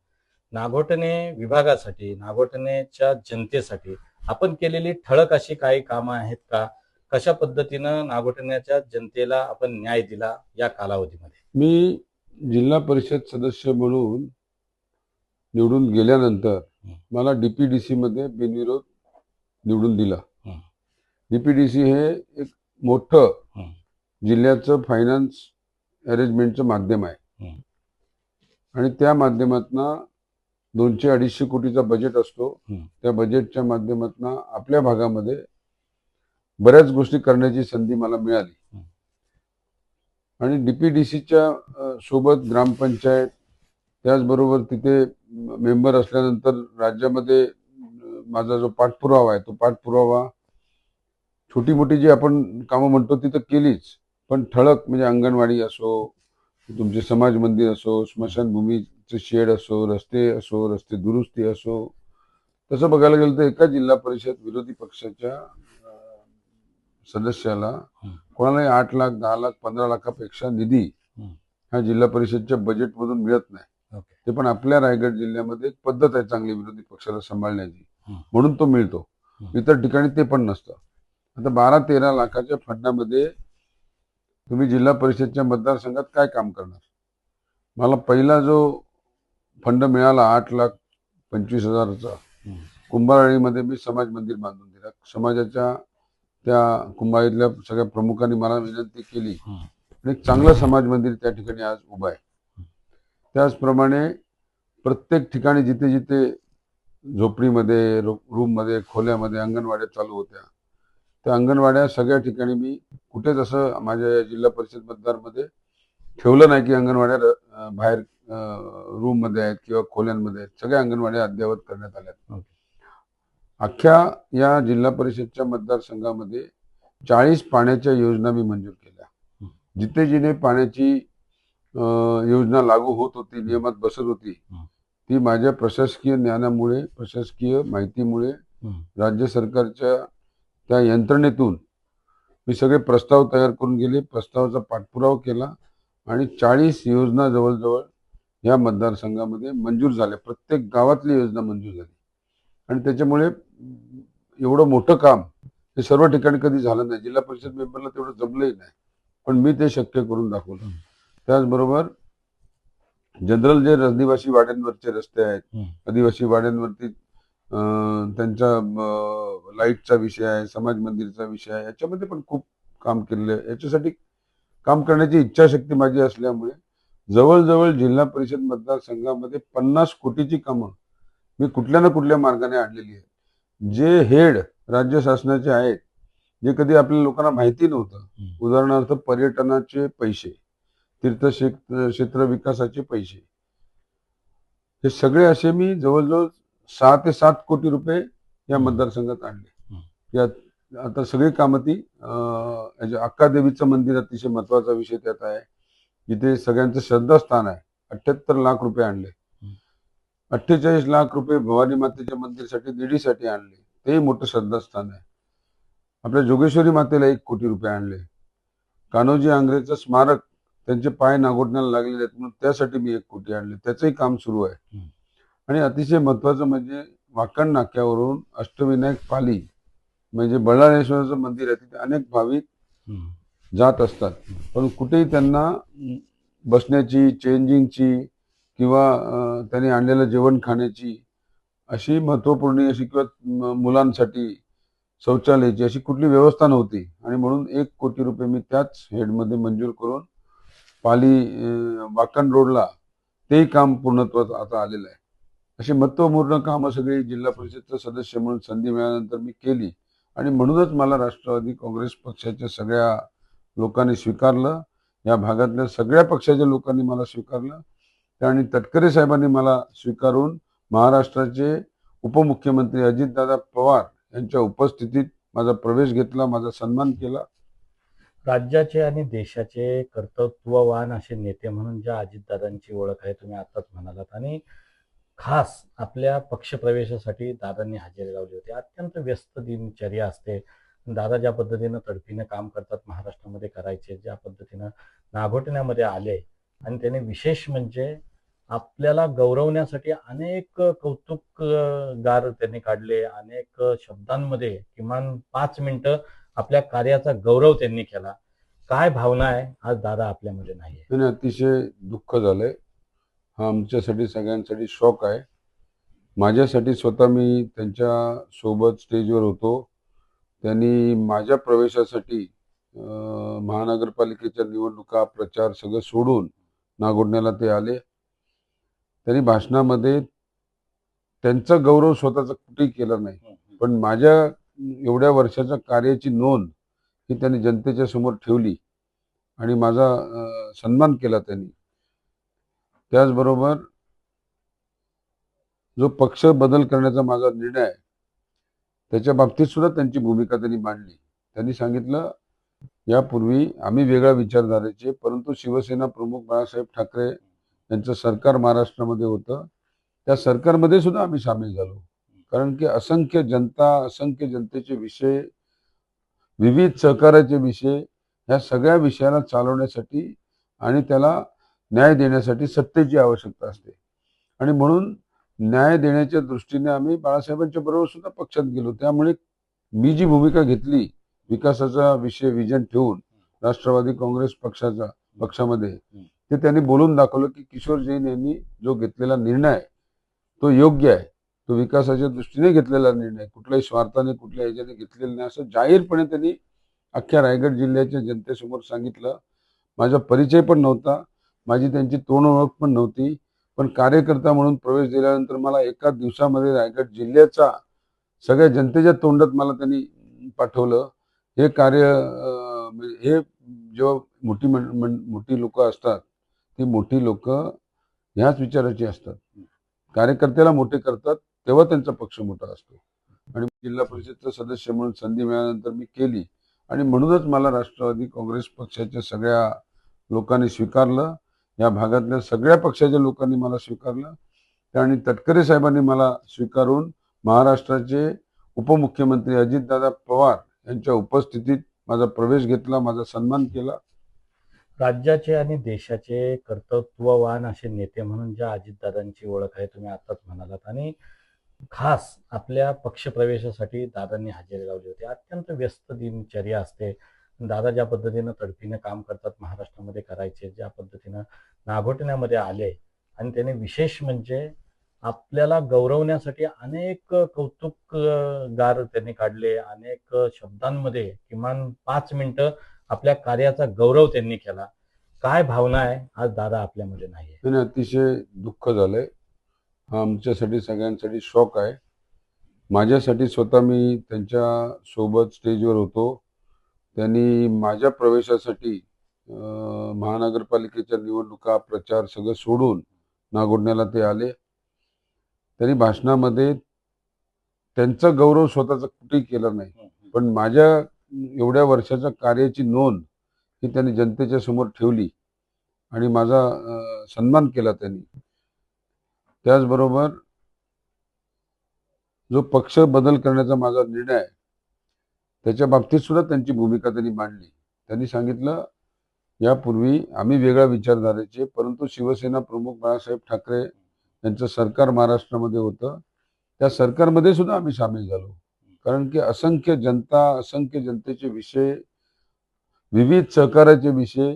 नागोठणे विभागासाठी, नागोठणेच्या जनतेसाठी आपण केलेली ठळक अशी काही कामं आहेत का? कशा पद्धतीनं नागोठण्याच्या जनतेला आपण न्याय दिला या कालावधीमध्ये? मी जिल्हा परिषद सदस्य म्हणून निवडून गेल्यानंतर मला डीपीडीसी मध्ये बिनविरोध निवडून दिला. डीपीडीसी हे एक मोठं जिल्ह्याचं फायनान्स अरेंजमेंटचं माध्यम आहे आणि त्या माध्यमातून 200-250 कोटीचा बजेट असतो. त्या बजेटच्या माध्यमातून आपल्या भागामध्ये बऱ्याच गोष्टी करण्याची संधी मला मिळाली आणि डीपीडीसीच्या सोबत ग्रामपंचायत, त्याचबरोबर तिथे मेंबर असल्यानंतर राज्यामध्ये माझा जो पाठपुरावा आहे, तो पाठपुरावा छोटी मोठी जी आपण कामं म्हणतो तिथं केलीच, पण ठळक म्हणजे अंगणवाडी असो, तुमचे समाज मंदिर असो, स्मशानभूमीचे शेड असो, रस्ते दुरुस्ती असो, तसं बघायला गेलं तर एका जिल्हा परिषद विरोधी पक्षाच्या सदस्याला कोणालाही 8 लाख, 10 लाख, 15 लाखापेक्षा निधी ह्या जिल्हा परिषदच्या बजेटमधून मिळत नाही. ते पण आपल्या रायगड जिल्ह्यामध्ये एक पद्धत आहे चांगली विरोधी पक्षाला सांभाळण्याची, म्हणून तो मिळतो. इतर ठिकाणी ते पण नसतं. आता 12-13 लाखाच्या फंडामध्ये तुम्ही जिल्हा परिषदच्या मतदारसंघात काय काम करणार? मला पहिला जो फंड मिळाला 8,25,000चा, कुंभारळीमध्ये मी समाज मंदिर बांधून दिला. समाजाच्या त्या कुंभाळीतल्या सगळ्या प्रमुखांनी मला विनंती केली आणि एक चांगलं समाज मंदिर त्या ठिकाणी आज उभं आहे. त्याचप्रमाणे प्रत्येक ठिकाणी जिथे जिथे झोपडीमध्ये, रूममध्ये, खोल्यामध्ये अंगणवाड्या चालू होत्या, त्या अंगणवाड्या सगळ्या ठिकाणी मी कुठेच असं माझ्या जिल्हा परिषद मतदारमध्ये ठेवलं नाही की अंगणवाड्या बाहेर रूम मध्ये आहेत किंवा खोल्यांमध्ये आहेत. सगळ्या अंगणवाड्या अद्ययावत करण्यात आल्या. अख्ख्या या जिल्हा परिषदच्या मतदारसंघामध्ये 40 पाण्याच्या योजना मी मंजूर केल्या. जिथे जिथे पाण्याची योजना लागू होत होती, नियमात बसत होती, ती माझ्या प्रशासकीय ज्ञानामुळे, प्रशासकीय माहितीमुळे, राज्य सरकारच्या त्या यंत्रणेतून मी सगळे प्रस्ताव तयार करून गेले. प्रस्तावाचा पाठपुरावा केला आणि 40 योजना जवळजवळ या मतदारसंघामध्ये मंजूर झाल्या. प्रत्येक गावातली योजना मंजूर झाली आणि त्याच्यामुळे एवढं मोठं काम हे सर्व ठिकाणी कधी झालं नाही. जिल्हा परिषद मेंबरला तेवढं जमलंही नाही, पण मी ते शक्य करून दाखवलं. त्याचबरोबर जनरल जे आदिवासी वाड्यांवरचे रस्ते आहेत, आदिवासी वाड्यांवरती त्यांचा लाईटचा विषय आहे, समाज मंदिरचा विषय आहे, याच्यामध्ये पण खूप काम केलेलं आहे. याच्यासाठी काम करण्याची इच्छाशक्ती माझी असल्यामुळे जवळजवळ जिल्हा परिषद मतदारसंघामध्ये 50 कोटीची कामं मी कुठल्या ना कुठल्या मार्गाने आणलेली आहेत. जे हेड राज्य शासनाचे आहेत, जे कधी आपल्या लोकांना माहिती नव्हतं, उदाहरणार्थ पर्यटनाचे पैसे, तीर्थक्षेत्र विकासाचे पैसे, हे सगळे असे मी जवळजवळ 6 ते 7 कोटी रुपये या मतदारसंघात आणले. यात आता सगळी कामं ती अक्कादेवीचं मंदिर अतिशय महत्वाचा विषय त्यात आहे, जिथे सगळ्यांचं श्रद्धास्थान आहे. 78 लाख रुपये आणले. 48 लाख रुपये भवानी मातेच्या मंदिरासाठी निधीसाठी आणले, तेही मोठं श्रद्धास्थान आहे. आपल्या जोगेश्वरी मातेला 1 कोटी रुपये आणले. कान्होजी आंग्रेचं स्मारक, त्यांचे पाय नागोठण्याला लागलेले आहेत म्हणून त्यासाठी मी 1 कोटी आणले, त्याचंही काम सुरू आहे. आणि अतिशय महत्वाचं म्हणजे वाकण नाक्यावरून अष्टविनायक पाली, म्हणजे बळाळेश्वराचं मंदिर आहे, तिथे अनेक भाविक जात असतात, पण कुठेही त्यांना बसण्याची, चेंजिंगची किंवा त्यांनी आणलेलं जेवण खाण्याची अशी महत्वपूर्ण अशी किंवा मुलांसाठी शौचालयाची अशी कुठली व्यवस्था नव्हती. आणि म्हणून 1 कोटी रुपये मी त्याच हेडमध्ये मंजूर करून पाली वाकण रोडला तेही काम पूर्णत्वात आता आलेलं आहे. अशी महत्वपूर्ण कामं सगळी जिल्हा परिषदचा सदस्य म्हणून संधी मिळाल्यानंतर मी केली आणि म्हणूनच मला राष्ट्रवादी काँग्रेस पक्षाच्या सगळ्या लोकांनी स्वीकारलं. या भागातल्या सगळ्या पक्षाच्या लोकांनी मला स्वीकारलं आणि तटकरे साहेबांनी मला स्वीकारून महाराष्ट्राचे उपमुख्यमंत्री अजितदादा पवार यांच्या उपस्थितीत माझा प्रवेश घेतला, माझा सन्मान केला. राज्याचे आणि देशाचे कर्तृत्ववान असे नेते म्हणून ज्या अजितदादांची ओळख आहे, तुम्ही आताच म्हणालात, आणि खास आपल्या पक्षप्रवेशासाठी दादांनी हजेरी लावली होती. अत्यंत व्यस्त दिनचर्या असते. दादा ज्या पद्धतीनं तडफीनं काम करतात, महाराष्ट्रामध्ये करायचे, ज्या पद्धतीनं नागोठण्यामध्ये आले, आणि त्याने विशेष म्हणजे आपल्याला गौरवण्यासाठी अनेक कौतुक गार त्यांनी काढले. अनेक शब्दांमध्ये किमान 5 मिनिटं आपल्या कार्याचा गौरव त्यांनी केला. काय भावना आहे आज दादा आपल्यामध्ये नाहीये? आणि अतिशय दुःख झालंय. हा आमच्यासाठी सगळ्यांसाठी शॉक आहे. माझ्यासाठी स्वतः मी त्यांच्या सोबत स्टेजवर होतो. त्यांनी माझ्या प्रवेशासाठी महानगरपालिकेच्या निवडणुका, प्रचार सगळं सोडून नागोठण्याला ते आले. त्यांनी भाषणामध्ये त्यांचा गौरव स्वतःचा कुठेही केला नाही, पण माझ्या एवढ्या वर्षाच्या कार्याची नोंद ही त्यांनी जनतेच्या समोर ठेवली आणि माझा सन्मान केला त्यांनी. त्याचबरोबर जो पक्ष बदल करण्याचा माझा निर्णय आहे त्याच्या बाबतीत सुद्धा त्यांची भूमिका त्यांनी मांडली. त्यांनी सांगितलं, यापूर्वी आम्ही वेगळ्या विचारधारेचे, परंतु शिवसेना प्रमुख बाळासाहेब ठाकरे यांचं सरकार महाराष्ट्रामध्ये होतं, त्या सरकारमध्ये सुद्धा आम्ही सामील झालो. कारण की असंख्य जनतेचे विषय, विविध सहकार्याचे विषय, ह्या सगळ्या विषयाला चालवण्यासाठी आणि त्याला न्याय देण्यासाठी सत्तेची आवश्यकता असते. आणि म्हणून न्याय देण्याच्या दृष्टीने आम्ही बाळासाहेबांच्या बरोबर सुद्धा पक्षात गेलो. त्यामुळे मी जी भूमिका घेतली, विकासाचा विषय विजन ठेवून राष्ट्रवादी काँग्रेस पक्षामध्ये, ते त्यांनी बोलून दाखवलं की किशोर जैन यांनी जो घेतलेला निर्णय आहे तो योग्य आहे, तो विकासाच्या दृष्टीने घेतलेला निर्णय, कुठल्याही स्वार्थाने कुठल्या ह्याच्याने घेतलेला नाही, असं जाहीरपणे त्यांनी अख्ख्या रायगड जिल्ह्याच्या जनतेसमोर सांगितलं. माझा परिचय पण नव्हता, माझी त्यांची तोंड ओळख पण नव्हती, पण कार्यकर्ता म्हणून प्रवेश दिल्यानंतर मला एका दिवसामध्ये रायगड जिल्ह्याचा सगळ्या जनतेच्या तोंडात मला त्यांनी पाठवलं. हे कार्य हे जेव्हा मोठी लोक असतात ती मोठी लोक ह्याच विचाराची असतात. कार्यकर्त्याला मोठे करतात तेव्हा त्यांचा पक्ष मोठा असतो. आणि जिल्हा परिषदचा सदस्य म्हणून संधी मिळाल्यानंतर मी केली आणि म्हणूनच मला राष्ट्रवादी काँग्रेस पक्षाच्या सगळ्या लोकांनी स्वीकारलं. या भागातल्या सगळ्या पक्षाच्या लोकांनी मला स्वीकारलं आणि तटकरे साहेबांनी मला स्वीकारून महाराष्ट्राचे उपमुख्यमंत्री अजितदादा पवार यांच्या उपस्थितीत माझा प्रवेश घेतला, माझा सन्मान केला. राज्याचे आणि देशाचे कर्तृत्ववान असे नेते म्हणून ज्या अजितदादांची ओळख आहे तुम्ही आताच म्हणालात, आणि खास आपल्या पक्षप्रवेशासाठी दादांनी हजेरी लावली होती. अत्यंत व्यस्त दिनचर्या असते. दादा ज्या पद्धतीनं तडफीनं काम करतात, महाराष्ट्रामध्ये करायचे, ज्या पद्धतीनं नागोठण्यामध्ये आले, आणि त्याने विशेष म्हणजे आपल्याला गौरवण्यासाठी अनेक कौतुकगार त्यांनी काढले. अनेक शब्दांमध्ये किमान 5 मिनिटं आपल्या कार्याचा गौरव त्यांनी केला. काय भावना आहे आज दादा आपल्यामध्ये नाहीये? आणि अतिशय दुःख झालंय. हा आमच्यासाठी सगळ्यांसाठी शॉक आहे. माझ्यासाठी स्वतः मी त्यांच्या सोबत स्टेजवर होतो. त्यांनी माझ्या प्रवेशासाठी महानगरपालिकेच्या निवडणुका प्रचार सगळं सोडून नागोठण्याला ते आले. त्यांनी भाषणामध्ये त्यांचा गौरव स्वतःचा कुठेही केला नाही, पण माझ्या एवढ्या वर्षाच्या कार्याची नोंद ही त्यांनी जनतेच्या समोर ठेवली आणि माझा सन्मान केला त्यांनी. त्याचबरोबर जो पक्ष बदल करण्याचा माझा निर्णय आहे त्याच्या बाबतीत सुद्धा त्यांची भूमिका त्यांनी मांडली. त्यांनी सांगितलं, यापूर्वी आम्ही वेगळ्या विचारधारेचे, परंतु शिवसेना प्रमुख बाळासाहेब ठाकरे यांचं सरकार महाराष्ट्रामध्ये होतं, त्या सरकारमध्ये सुद्धा आम्ही सामील झालो. कारण की असंख्य जनतेचे विषय, विविध सहकार्याचे विषय,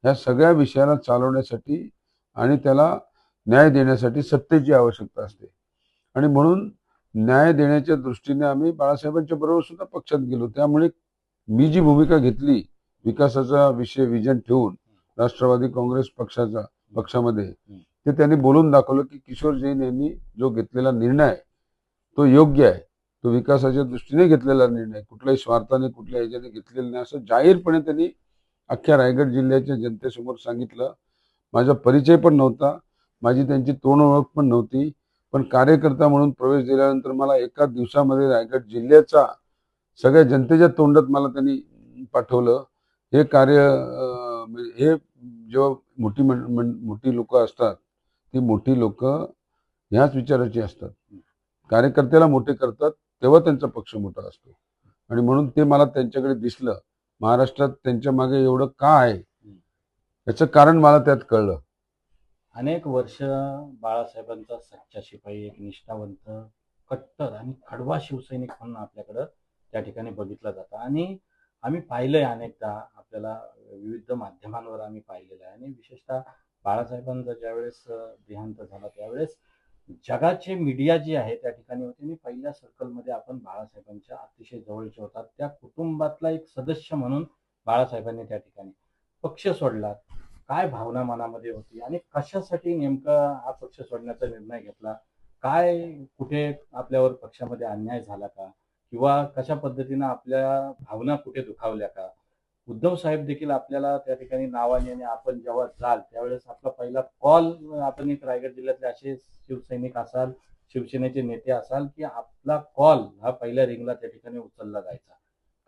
ह्या सगळ्या विषयाला चालवण्यासाठी आणि त्याला न्याय देण्यासाठी सत्तेची आवश्यकता असते. आणि म्हणून न्याय देण्याच्या दृष्टीने आम्ही बाळासाहेबांच्या बरोबर सुद्धा पक्षात गेलो. त्यामुळे मी जी भूमिका घेतली, विकासाचा विषय विजन ठेवून राष्ट्रवादी काँग्रेस पक्षामध्ये, ते त्यांनी बोलून दाखवलं की किशोर जैन यांनी जो घेतलेला निर्णय आहे तो योग्य आहे, तो विकासाच्या दृष्टीने घेतलेला निर्णय, कुठल्याही स्वार्थाने कुठल्या ह्याच्याने घेतलेला नाही, असं जाहीरपणे त्यांनी अख्ख्या रायगड जिल्ह्याच्या जनतेसमोर सांगितलं. माझा परिचय पण नव्हता, माझी त्यांची तोंड ओळख पण नव्हती, पण कार्यकर्ता म्हणून प्रवेश दिल्यानंतर मला एका दिवसामध्ये रायगड जिल्ह्याचा सगळ्या जनतेच्या तोंडात मला त्यांनी पाठवलं. हे कार्य हे जेव्हा मोठी लोक असतात ती मोठी लोक ह्याच विचाराची असतात. कार्यकर्त्याला मोठे करतात तेव्हा त्यांचा पक्ष मोठा असतो. आणि म्हणून ते मला त्यांच्याकडे दिसलं. महाराष्ट्रात त्यांच्या मागे एवढं का आहे याचं कारण मला त्यात कळलं. अनेक वर्ष बाळासाहेबांचा सच्चा शिपाई, एक निष्ठावंत, कट्टर आणि कडवा शिवसैनिक म्हणून आपल्याकडं त्या ठिकाणी बघितला जातं. आणि आम्ही पाहिलंय अनेकदा, आपल्याला विविध माध्यमांवर आम्ही पाहिलेलं आहे. आणि विशेषतः बाळासाहेबांचा ज्यावेळेस देहांत झाला त्यावेळेस जगाचे मीडिया जी आहे त्या ठिकाणी होते. आणि पहिल्या सर्कलमध्ये आपण बाळासाहेबांच्या अतिशय जवळचे होतात. त्या कुटुंबातला एक सदस्य म्हणून बाळासाहेबांनी त्या ठिकाणी पक्ष सोडला. काय भावना मनामध्ये होती आणि कशासाठी नेमका हा पक्ष सोडण्याचा निर्णय घेतला? काय कुठे आपल्यावर पक्षामध्ये अन्याय झाला का, किंवा कशा पद्धतीनं आपल्या भावना कुठे दुखावल्या का? उद्धव साहेब देखील आपल्याला त्या ठिकाणी नावाने, आणि आपण जेव्हा जाल त्यावेळेस आपला पहिला कॉल, आपण एक रायगड जिल्ह्यातले असे शिवसैनिक असाल, शिवसेनेचे नेते असाल, की आपला कॉल हा पहिल्या रिंगला त्या ठिकाणी उचलला जायचा.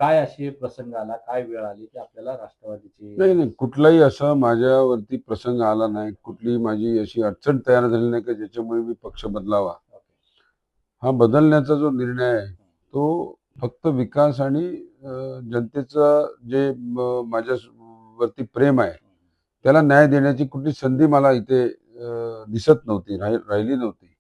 काय अशी प्रसंग आला, काय वेळ आली की आपल्याला राष्ट्रवादीची? नाही, कुठलाही असा माझ्यावरती प्रसंग आला नाही, कुठली माझी अशी अडचण तयार झाली नाही की ज्याच्यामुळे मी पक्ष बदलावा. हा बदलण्याचा जो निर्णय आहे तो फक्त विकास आणि जनतेचं जे माझ्यावरती प्रेम आहे त्याला न्याय देण्याची कुठली संधी मला इथे दिसत नव्हती, राहिली नव्हती.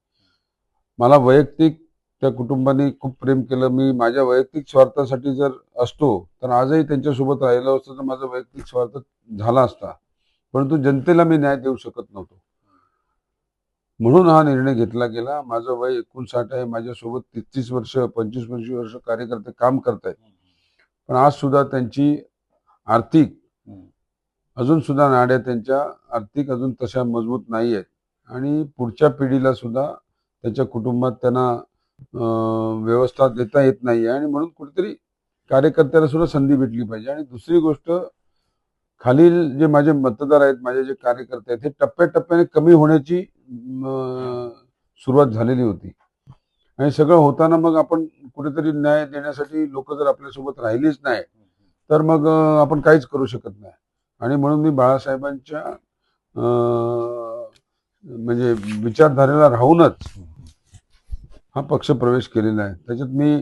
मला वैयक्तिक त्या कुटुंबाने खूप प्रेम केलं. मी माझ्या वैयक्तिक स्वार्थासाठी जर असतो तर आजही त्यांच्यासोबत राहिलो असतो, तर माझा वैयक्तिक स्वार्थ झाला असता, परंतु जनतेला मी न्याय देऊ शकत नव्हतो. म्हणून हा निर्णय घेतला गेला. माझं वय 59 आहे. माझ्यासोबत 33 वर्ष 25 वर्ष कार्यकर्ते काम करतायत, पण आज सुद्धा त्यांची आर्थिक अजून सुद्धा नाड्या त्यांच्या आर्थिक अजून तशा मजबूत नाही आहेत. आणि पुढच्या पिढीला सुद्धा त्यांच्या कुटुंबात त्यांना व्यवस्था देता येत नाही. आणि म्हणून कुठेतरी कार्यकर्त्याला सुद्धा संधी भेटली पाहिजे. आणि दुसरी गोष्ट, खालील जे माझे मतदार आहेत, माझे जे कार्यकर्ते आहेत, हे टप्प्याटप्प्याने कमी होण्याची सुरुवात झालेली होती. आणि सगळं होताना मग आपण कुठेतरी न्याय देण्यासाठी लोक जर आपल्यासोबत राहिलीच नाही तर मग आपण काहीच करू शकत नाही. आणि म्हणून मी बाळासाहेबांच्या म्हणजे विचारधारेला राहूनच हा पक्ष प्रवेश केलेला आहे. त्याच्यात मी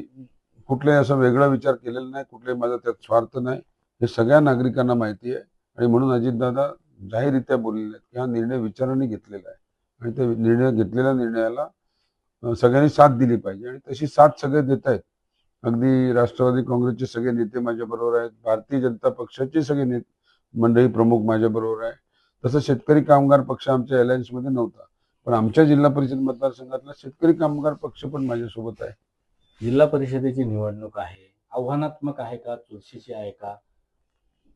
कुठलाही असा वेगळा विचार केलेला नाही, कुठलाही माझा त्यात स्वार्थ नाही, हे सगळ्या नागरिकांना माहिती आहे. आणि म्हणून अजितदादा जाहीररित्या बोललेले आहेत की हा निर्णय विचाराने घेतलेला आहे आणि त्या घेतलेल्या निर्णयाला सगळ्यांनी साथ दिली पाहिजे. आणि तशी साथ सगळे देत आहेत. अगदी राष्ट्रवादी काँग्रेसचे सगळे नेते माझ्या बरोबर आहेत, भारतीय जनता पक्षाचे सगळे मंडळी प्रमुख माझ्या बरोबर आहे. तसं शेतकरी कामगार पक्ष आमच्या अलायन्स मध्ये नव्हता, पण आमच्या जिल्हा परिषद मतदारसंघातला शेतकरी कामगार पक्ष पण माझ्यासोबत आहे. जिल्हा परिषदेची निवडणूक आहे, आव्हानात्मक आहे का, चुरशीची आहे का?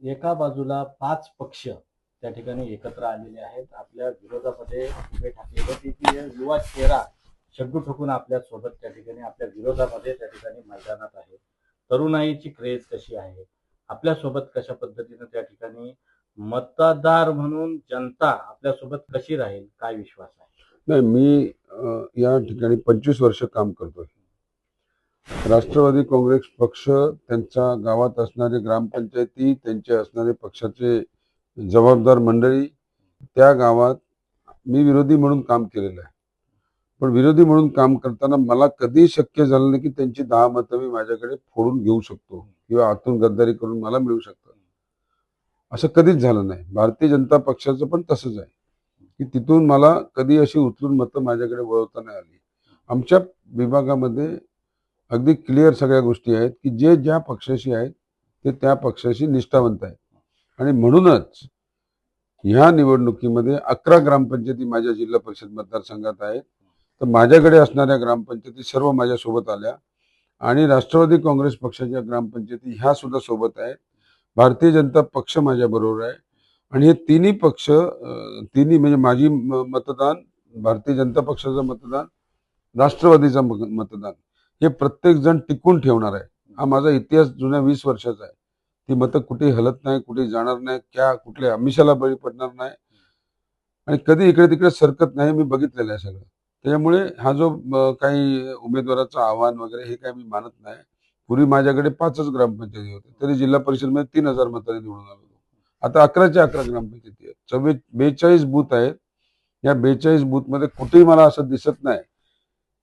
एका बाजूला 5 पक्ष त्या ठिकाणी एकत्र आलेले आहेत. आपल्या विरोधामध्ये उभे ठाकलेले युवा चेहरा शड्डू ठोकून आपल्या सोबत त्या ठिकाणी आपल्या विरोधामध्ये त्या ठिकाणी मैदानात आहे. तरुणाईची क्रेज कशी आहे, आपल्या सोबत कशा पद्धतीने त्या ठिकाणी मतदार म्हणून जनता आपल्या सोबत कशी राहील, काय विश्वास आहे? नाही, मी या ठिकाणी 25 वर्ष काम करतोय. राष्ट्रवादी काँग्रेस पक्ष, त्यांच्या गावात असणारे ग्रामपंचायती, त्यांचे असणारे पक्षाचे जबाबदार मंडळी, त्या गावात मी विरोधी म्हणून काम केलेलं आहे. पण विरोधी म्हणून काम करताना मला कधी शक्य झालं नाही की त्यांची 10 मतं मी माझ्याकडे फोडून घेऊ शकतो किंवा आतून गद्दारी करून मला मिळू शकतं, असं कधीच झालं नाही. भारतीय जनता पक्षाचं पण तसंच आहे की तिथून मला कधी अशी उचलून मतं माझ्याकडे वळवता नाही आली. आमच्या विभागामध्ये अगदी क्लिअर सगळ्या गोष्टी आहेत की जे ज्या पक्षाशी आहेत ते त्या पक्षाशी निष्ठावंत आहेत. आणि म्हणूनच ह्या निवडणुकीमध्ये 11 ग्रामपंचायती माझ्या जिल्हा परिषद मतदारसंघात आहेत. तर माझ्याकडे असणाऱ्या ग्रामपंचायती सर्व माझ्यासोबत आल्या आणि राष्ट्रवादी काँग्रेस पक्षाच्या ग्रामपंचायती ह्या सुद्धा सोबत आहेत. भारतीय जनता पक्ष माझ्या बरोबर आहे. आणि हे तिन्ही पक्ष, तिन्ही म्हणजे माझी मतदान, भारतीय जनता पक्षाचं मतदान, राष्ट्रवादीचं मतदान, हे प्रत्येक जण टिकून ठेवणार आहे. हा माझा इतिहास जुन्या 20 वर्षाचा आहे. ती मतं कुठे हलत नाही, कुठे जाणार नाही, कुठल्या आमिषाला बळी पडणार नाही आणि कधी इकडे तिकडे सरकत नाही. मी बघितलेलं आहे सगळं. त्याच्यामुळे हा जो काही उमेदवाराचं आव्हान वगैरे हे काही मी मानत नाही. पूर्वी माझ्याकडे 5च ग्रामपंचायती होते, तरी जिल्हा परिषदमध्ये 3000 मतांनी निवडून आलो. आता 11च्या 11 ग्रामपंचायती आहेत, 42 बूथ आहेत. या 42 बूथमध्ये कुठेही मला असं दिसत नाही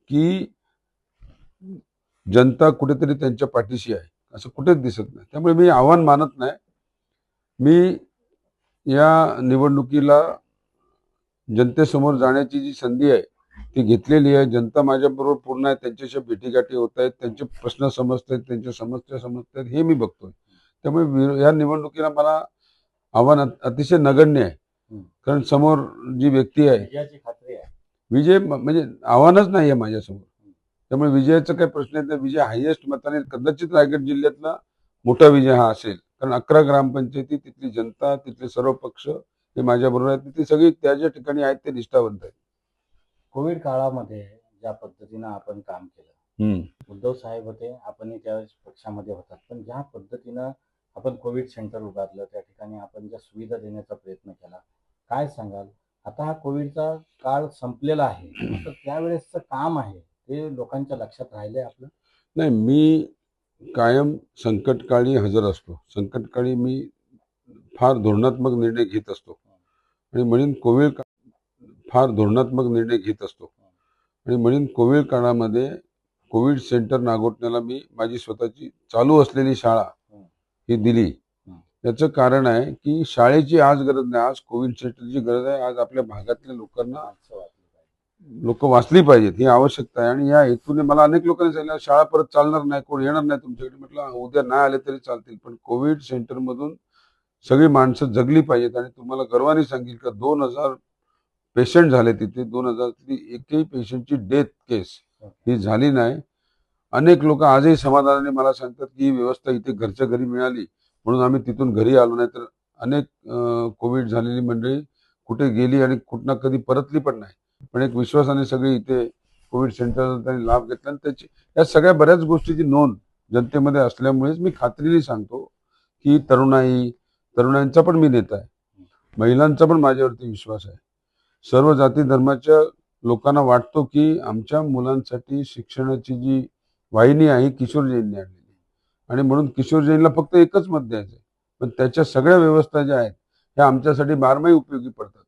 की जनता कुठेतरी त्यांच्या पाठीशी आहे, असं कुठेच दिसत नाही. त्यामुळे मी आव्हान मानत नाही. मी या निवडणुकीला जनतेसमोर जाण्याची जी संधी आहे ती घेतलेली आहे. जनता माझ्याबरोबर पूर्ण आहे, त्यांच्याशी भेटीगाठी होत आहेत, त्यांचे प्रश्न समजत आहेत, त्यांच्या समस्या समजत आहेत, हे मी बघतोय. त्यामुळे या निवडणुकीला मला आव्हान अतिशय नगण्य आहे. कारण समोर जी व्यक्ती आहे, विजयाची खात्री आहे. विजय म्हणजे आव्हानच नाही आहे माझ्यासमोर. त्यामुळे विजयाचा काही प्रश्न येत नाही. विजय हायेस्ट मताने, कदाचित रायगड जिल्ह्यातला मोठा विजय हा असेल. कारण 11 ग्रामपंचायती, तिथली जनता, तिथले सर्व पक्ष हे माझ्या बरोबर आहेत. ती सगळी त्या ज्या ठिकाणी आहेत ते निष्ठावंत आहेत. कोविड काळामध्ये ज्या पद्धतीनं आपण काम केलं, उद्धव साहेब होते, आपण त्यावेळेस पक्षामध्ये होतात, पण ज्या पद्धतीनं आपण कोविड सेंटर उभारलं, त्या ठिकाणी आपण ज्या सुविधा देण्याचा प्रयत्न केला, काय सांगाल? आता हा कोविडचा काळ संपलेला आहे, तर त्यावेळेसचं काम आहे ते लोकांच्या लक्षात राहिलंय आपलं? नाही, मी कायम संकटकाळी हजर असतो. संकटकाळी मी फार धोरणात्मक निर्णय घेत असतो आणि म्हणून कोविड काळामध्ये कोविड सेंटर नागोठण्याला मी माझी स्वतःची चालू असलेली शाळा ही दिली. याचं कारण आहे की शाळेची आज गरज नाही, आज कोविड सेंटरची गरज आहे. आज आपल्या भागातल्या लोकांना लोक वाचली पाहिजेत ही आवश्यकता आहे. आणि या हेतूने मला अनेक लोकांनी सांगितलं शाळा परत चालणार नाही, कोण येणार नाही तुमच्याकडे. म्हटलं उद्या नाही आले तरी चालतील, पण कोविड सेंटर मधून सगळी माणसं जगली पाहिजेत. आणि तुम्हाला गर्वाने सांगेल का 2000 पेशंट झाले तिथे. 2000 एकही पेशंटची डेथ केस ही झाली नाही. अनेक लोक आजही समाधानाने मला सांगतात की ही व्यवस्था इथे घरच्या घरी मिळाली म्हणून आम्ही तिथून घरी आलो. नाही तर अनेक कोविड झालेली मंडळी कुठे गेली आणि कुठं कधी परतली पण नाही. पण एक विश्वासाने सगळे इथे कोविड सेंटरचा त्यांनी लाभ घेतला. आणि त्याची या सगळ्या बऱ्याच गोष्टीची नोंद जनतेमध्ये असल्यामुळेच मी खात्रीने सांगतो की तरुणांचा पण मी नेता आहे, महिलांचा पण माझ्यावरती विश्वास आहे. सर्व जाती धर्माच्या लोकांना वाटतो की आमच्या मुलांसाठी शिक्षणाची जी वाहिनी आहे किशोर जैनने आणलेली, आणि म्हणून किशोर जैनला फक्त एकच मत द्यायचं आहे, पण त्याच्या सगळ्या व्यवस्था ज्या आहेत ह्या आमच्यासाठी बारमाही उपयोगी पडतात.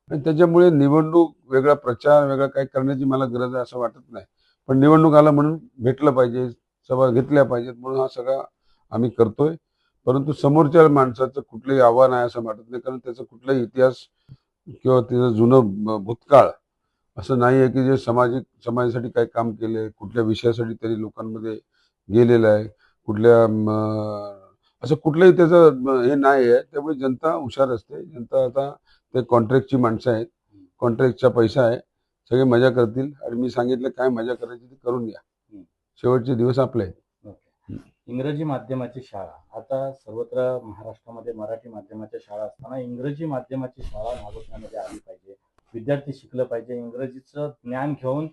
आणि त्याच्यामुळे निवडणूक वेगळा प्रचार वेगळा काही करण्याची मला गरज आहे असं वाटत नाही. पण निवडणूक आला म्हणून भेटलं पाहिजे, सभा घेतल्या पाहिजेत, म्हणून हा सगळा आम्ही करतोय. परंतु समोरच्या माणसाचं कुठलंही आव्हान आहे असं वाटत नाही, कारण त्याचा कुठलाही इतिहास किंवा तिचं जुनं भूतकाळ असं नाही आहे की जे समाजासाठी काही काम केलंय, कुठल्या विषयासाठी तरी लोकांमध्ये गेलेलं आहे, कुठल्या असं कुठलंही त्याचं हे नाही आहे. त्यामुळे जनता हुशार असते. जनता आता ते कॉन्ट्रॅक्टची माणसं आहेत, कॉन्ट्रॅक्टचा पैसा आहे, सगळे मजा करतील. आणि मी सांगितलं काय मजा करायची ती करून घ्या, शेवटचे दिवस आपले आहेत. इंग्रजी माध्यमाची शाळा आता सर्वत्र महाराष्ट्रामध्ये मराठी माध्यमाच्या शाळा असताना इंग्रजी माध्यमाची शाळा नागोठण्यामध्ये आली पाहिजे, विद्यार्थी शिकलं पाहिजे, इंग्रजीचं ज्ञान घेऊन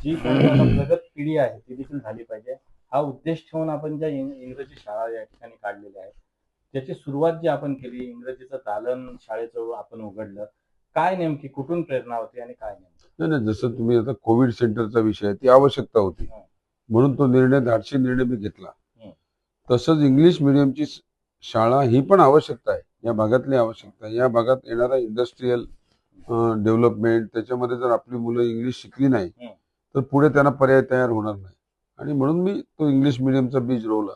जी प्रगत पिढी आहे ती देखील झाली पाहिजे. हा उद्देश ठेवून आपण ज्या इंग्रजी शाळा या ठिकाणी काढलेल्या आहेत त्याची सुरुवात जी आपण केली, इंग्रजीचं दालन शाळेचं आपण उघडलं, काय नेमकी कुठून प्रेरणा होती आणि काय नेमकी? नाही, जसं तुम्ही आता कोविड सेंटरचा विषय ती आवश्यकता होती, म्हणून तो निर्णय धाडसी निर्णय मी घेतला. तसंच इंग्लिश मिडियमची शाळा ही पण आवश्यकता आहे, या भागातली आवश्यकता आहे. या भागात येणारा इंडस्ट्रीयल डेव्हलपमेंट, त्याच्यामध्ये जर आपली मुलं इंग्लिश शिकली नाही तर पुढे त्यांना पर्याय तयार होणार नाही. आणि म्हणून मी तो इंग्लिश मिडियमचा बीज रोवला,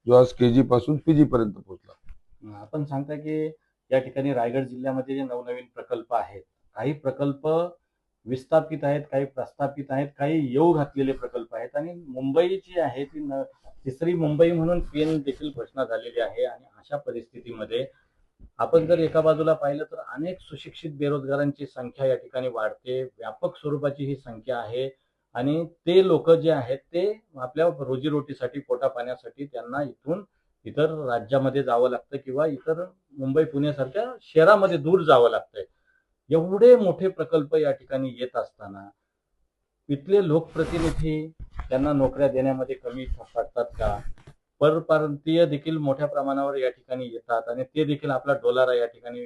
जो आज KG पासून PG पर्यंत पोहोचला. आपण सांगता की या ठिकाणी रायगड जिल्ह्यामध्ये जे नवनवीन प्रकल्प आहेत, काही प्रकल्प विस्थापित आहेत, काही प्रस्थापित आहेत, काही येऊ घातलेले प्रकल्प आहेत, आणि मुंबई जी आहे ती तिसरी मुंबई म्हणून पेन देखील घोषणा झालेली आहे. आणि अशा परिस्थितीमध्ये आपण जर एका बाजूला पाहिलं तर अनेक सुशिक्षित बेरोजगारांची संख्या या ठिकाणी वाढते, व्यापक स्वरूपाची ही संख्या आहे. आणि ते लोक जे आहेत ते आपल्या रोजीरोटीसाठी, पोटा पाण्यासाठी त्यांना इथून इतर राज्यामध्ये जावं लागतं किंवा इतर मुंबई पुण्यासारख्या शहरामध्ये दूर जावं लागतंय. एवढे मोठे प्रकल्प या ठिकाणी येत असताना इथले लोकप्रतिनिधी त्यांना नोकऱ्या देण्यामध्ये कमी पडतात का? परप्रांतीय देखील मोठ्या प्रमाणावर या ठिकाणी येतात आणि ते देखील आपला डोलारा या ठिकाणी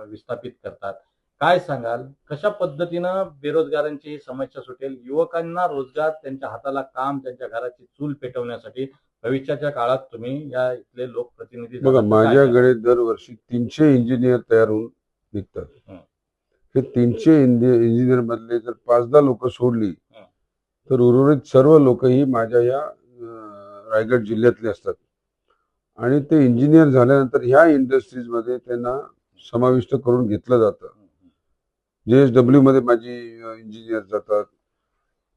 विस्थापित करतात. काय सांगाल, कशा पद्धतीनं बेरोजगारांची ही समस्या सुटेल, युवकांना रोजगार, त्यांच्या हाताला काम, त्यांच्या घराची चूल पेटवण्यासाठी भविष्याच्या काळात तुम्ही या इथले लोकप्रतिनिधी बघा, माझ्याकडे दरवर्षी 300 इंजिनियर तयार होऊन निघतात. हे 300 इंजिनियर मधले जर 5-10 लोक सोडली तर उर्वरित सर्व लोक ही माझ्या या रायगड जिल्ह्यातले असतात. आणि ते इंजिनियर झाल्यानंतर ह्या इंडस्ट्रीज मध्ये त्यांना समाविष्ट करून घेतलं जातं. JSW मध्ये माझी इंजिनियर जातात.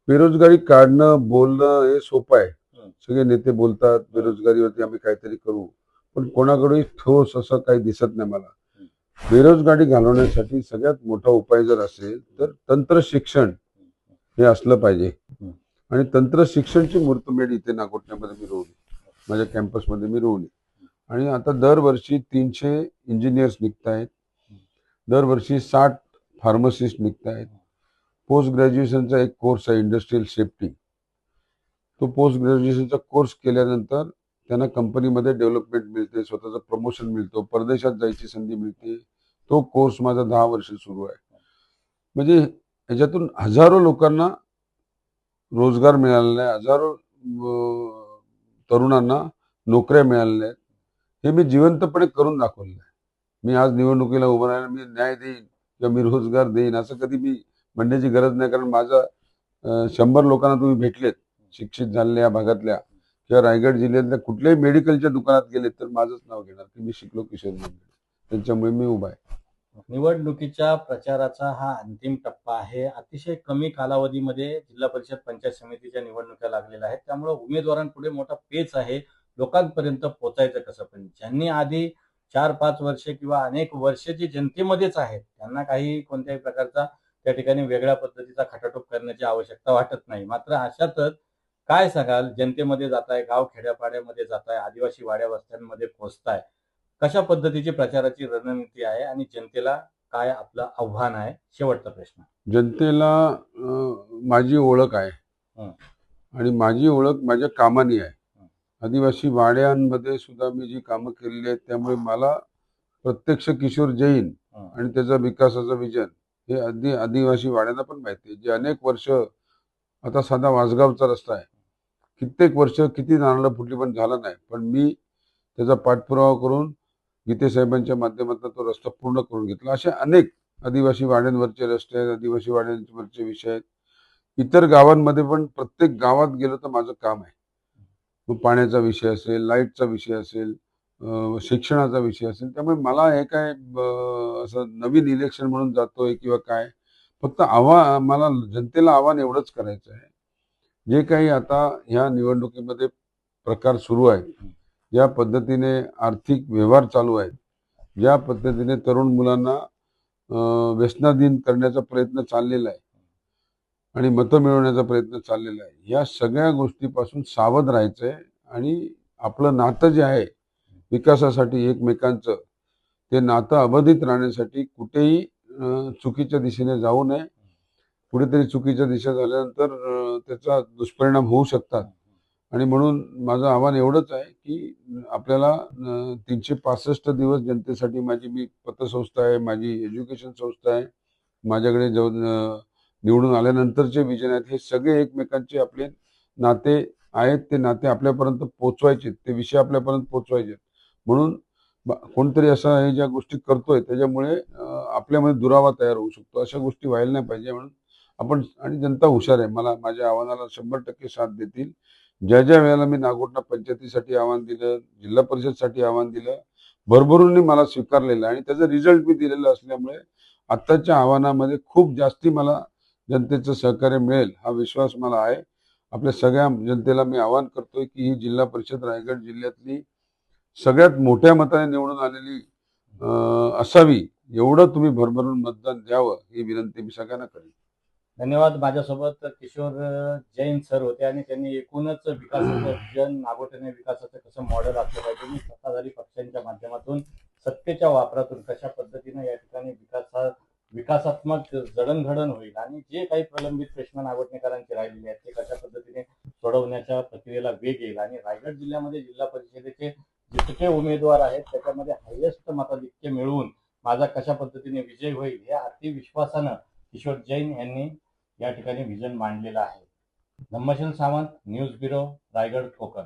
बेरोजगारी काढणं, बोलणं हे सोपं आहे. सगळे नेते बोलतात बेरोजगारीवरती आम्ही काहीतरी करू, पण कोणाकडे ठोस असं काही दिसत नाही मला. बेरोजगारी घालवण्यासाठी सगळ्यात मोठा उपाय जर असेल तर तंत्र शिक्षण हे असलं पाहिजे. आणि तंत्र शिक्षणची मुहूर्तमेढ इथे नागोठण्यामध्ये मी रोवली, माझ्या कॅम्पसमध्ये मी रोवली. आणि आता दरवर्षी 300 इंजिनियर्स निघत आहेत, दरवर्षी 60 फार्मसिस्ट निघत आहेत. पोस्ट ग्रॅज्युएशनचा एक कोर्स आहे इंडस्ट्रियल सेफ्टी. तो पोस्ट ग्रॅज्युएशनचा कोर्स केल्यानंतर त्यांना कंपनीमध्ये डेव्हलपमेंट मिळते, स्वतःचं प्रमोशन मिळतो, परदेशात जायची संधी मिळते. तो कोर्स माझा 10 वर्ष सुरू आहे. म्हणजे याच्यातून हजारो लोकांना रोजगार मिळालेला आहे, हजारो तरुणांना नोकऱ्या मिळालेल्या आहेत. हे मी जिवंतपणे करून दाखवलेलं आहे. मी आज निवडणुकीला उभं राहिला, मी न्याय देईन किंवा मी रोजगार देईन असं कधी मी म्हणण्याची गरज नाही. कारण माझा 100 लोकांना तुम्ही भेटलेत शिक्षित झालेल्या या भागातल्या किंवा रायगड जिल्ह्यातल्या कुठल्याही मेडिकलच्या दुकानात गेलेत तर माझंच नाव घेणार की मी शिकलो किशोर जैन. त्यांच्यामुळे मी उभा आहे. निवडणुकीच्या प्रचाराचा हा अंतिम टप्पा आहे. अतिशय कमी कालावधीमध्ये जिल्हा परिषद पंचायत समितीच्या निवडणुका लागलेल्या आहेत, त्यामुळे उमेदवारांपुढे मोठा पेच आहे. लोकांपर्यंत पोहोचायचं कसं? पण ज्यांनी आधी 4-5 वर्षे किंवा अनेक वर्षे जी जनतेमध्येच आहेत त्यांना काही कोणत्याही प्रकारचा त्या ठिकाणी वेगळ्या पद्धतीचा खटाटोप करण्याची आवश्यकता वाटत नाही. मात्र अशातच काय सांगाल, जनतेमध्ये जाताय, गाव खेड्यापाड्यामध्ये जाताय, आदिवासी वाड्या वस्त्यांमध्ये पोहोचताय, कशा पद्धतीची प्रचाराची रणनीती आहे आणि जनतेला काय आपलं आव्हान आहे? शेवटचा प्रश्न. जनतेला माझी ओळख आहे आणि माझी ओळख माझ्या कामाने आहे. आदिवासी वाड्यांमध्ये सुद्धा मी जी कामं केलेली आहेत त्यामुळे मला प्रत्यक्ष किशोर जैन हं. आणि त्याचा विकासाचं विजन हे आदिवासी वाड्यांना पण माहिती आहे. जे अनेक वर्ष, आता साधा वासगावचा रस्ता आहे, कित्येक वर्ष किती नारळ फुटली पण झाला नाही, पण मी त्याचा पाठपुरावा करून गीते साहेबांच्या माध्यमातून तो रस्ता पूर्ण करून घेतला. असे अनेक आदिवासी वाड्यांवरचे रस्ते आहेत, आदिवासी वाड्यांवरचे विषय आहेत. इतर गावांमध्ये पण प्रत्येक गावात गेलो तर माझं काम आहे. मग पाण्याचा विषय असेल, लाईटचा विषय असेल, शिक्षणाचा विषय असेल. त्यामुळे मला हे काय असं नवीन इलेक्शन म्हणून जातोय किंवा काय, फक्त मला जनतेला आव्हान एवढंच करायचं आहे, जे काही आता ह्या निवडणुकीमध्ये प्रकार सुरू आहेत, ज्या पद्धतीने आर्थिक व्यवहार चालू आहेत, ज्या पद्धतीने तरुण मुलांना व्यसनाधीन करण्याचा प्रयत्न चाललेला आहे आणि मतं मिळवण्याचा प्रयत्न चाललेला आहे, या सगळ्या गोष्टीपासून सावध राहायचं आहे. आणि आपलं नातं जे आहे विकासासाठी एकमेकांचं, ते नातं अबाधित राहण्यासाठी कुठेही चुकीच्या दिशेने जाऊ नये. कुठेतरी चुकीच्या दिशा झाल्यानंतर त्याचा दुष्परिणाम होऊ शकतात. आणि म्हणून माझं आव्हान एवढंच आहे की आपल्याला 365 दिवस जनतेसाठी माझी मी पतसंस्था आहे, माझी एज्युकेशन संस्था आहे, माझ्याकडे निवडून आल्यानंतरचे विजन आहेत, हे सगळे एकमेकांचे आपले नाते आहेत. ते नाते आपल्यापर्यंत पोचवायचे, ते विषय आपल्यापर्यंत पोचवायचे. म्हणून कोणतरी असा हे ज्या गोष्टी करतोय त्याच्यामुळे आपल्यामध्ये दुरावा तयार होऊ शकतो. अशा गोष्टी व्हायला नाही पाहिजे. म्हणून आपण, आणि जनता हुशार आहे, मला माझ्या आव्हानाला 100% साथ देतील. ज्या ज्या वेळेला मी नागोठणा पंचायतीसाठी आव्हान दिलं, जिल्हा परिषदसाठी आव्हान दिलं, भरभरूननी मला स्वीकारलेलं आहे आणि त्याचा रिझल्ट मी दिलेला असल्यामुळे आत्ताच्या आव्हानामध्ये खूप जास्ती मला जनतेचं सहकार्य मिळेल हा विश्वास मला आहे. आपल्या सगळ्या जनतेला मी आवाहन करतोय की ही जिल्हा परिषद रायगड जिल्ह्यातली सगळ्यात मोठ्या मताने निवडून आलेली असावी, एवढं तुम्ही भरभरून मतदान द्यावं ही विनंती मी सगळ्यांना करेन. धन्यवाद. माझ्यासोबत किशोर जैन सर होते आणि त्यांनी एकूणच विकासाचं विजन, नागोठणे विकासाचं कसं मॉडेल असलं पाहिजे आणि सत्ताधारी पक्षांच्या माध्यमातून सत्तेच्या वापरातून कशा पद्धतीने या ठिकाणी विकासात्मक जडणघडण होईल आणि जे काही प्रलंबित प्रश्न नागोठणेकरांचे राहिलेले आहेत ते कशा पद्धतीने सोडवण्याच्या प्रक्रियेला वेग येईल आणि रायगड जिल्ह्यामध्ये जिल्हा परिषदेचे जितके उमेदवार आहेत त्याच्यामध्ये हायेस्ट मताधिक्य मिळवून माझा कशा पद्धतीने विजय होईल या अतिविश्वासानं किशोर जैन यांनी या ठिकाणी विजन मांडलेलं आहे. Dhammasheel Sawant, news bureau, Raigad, Konkan.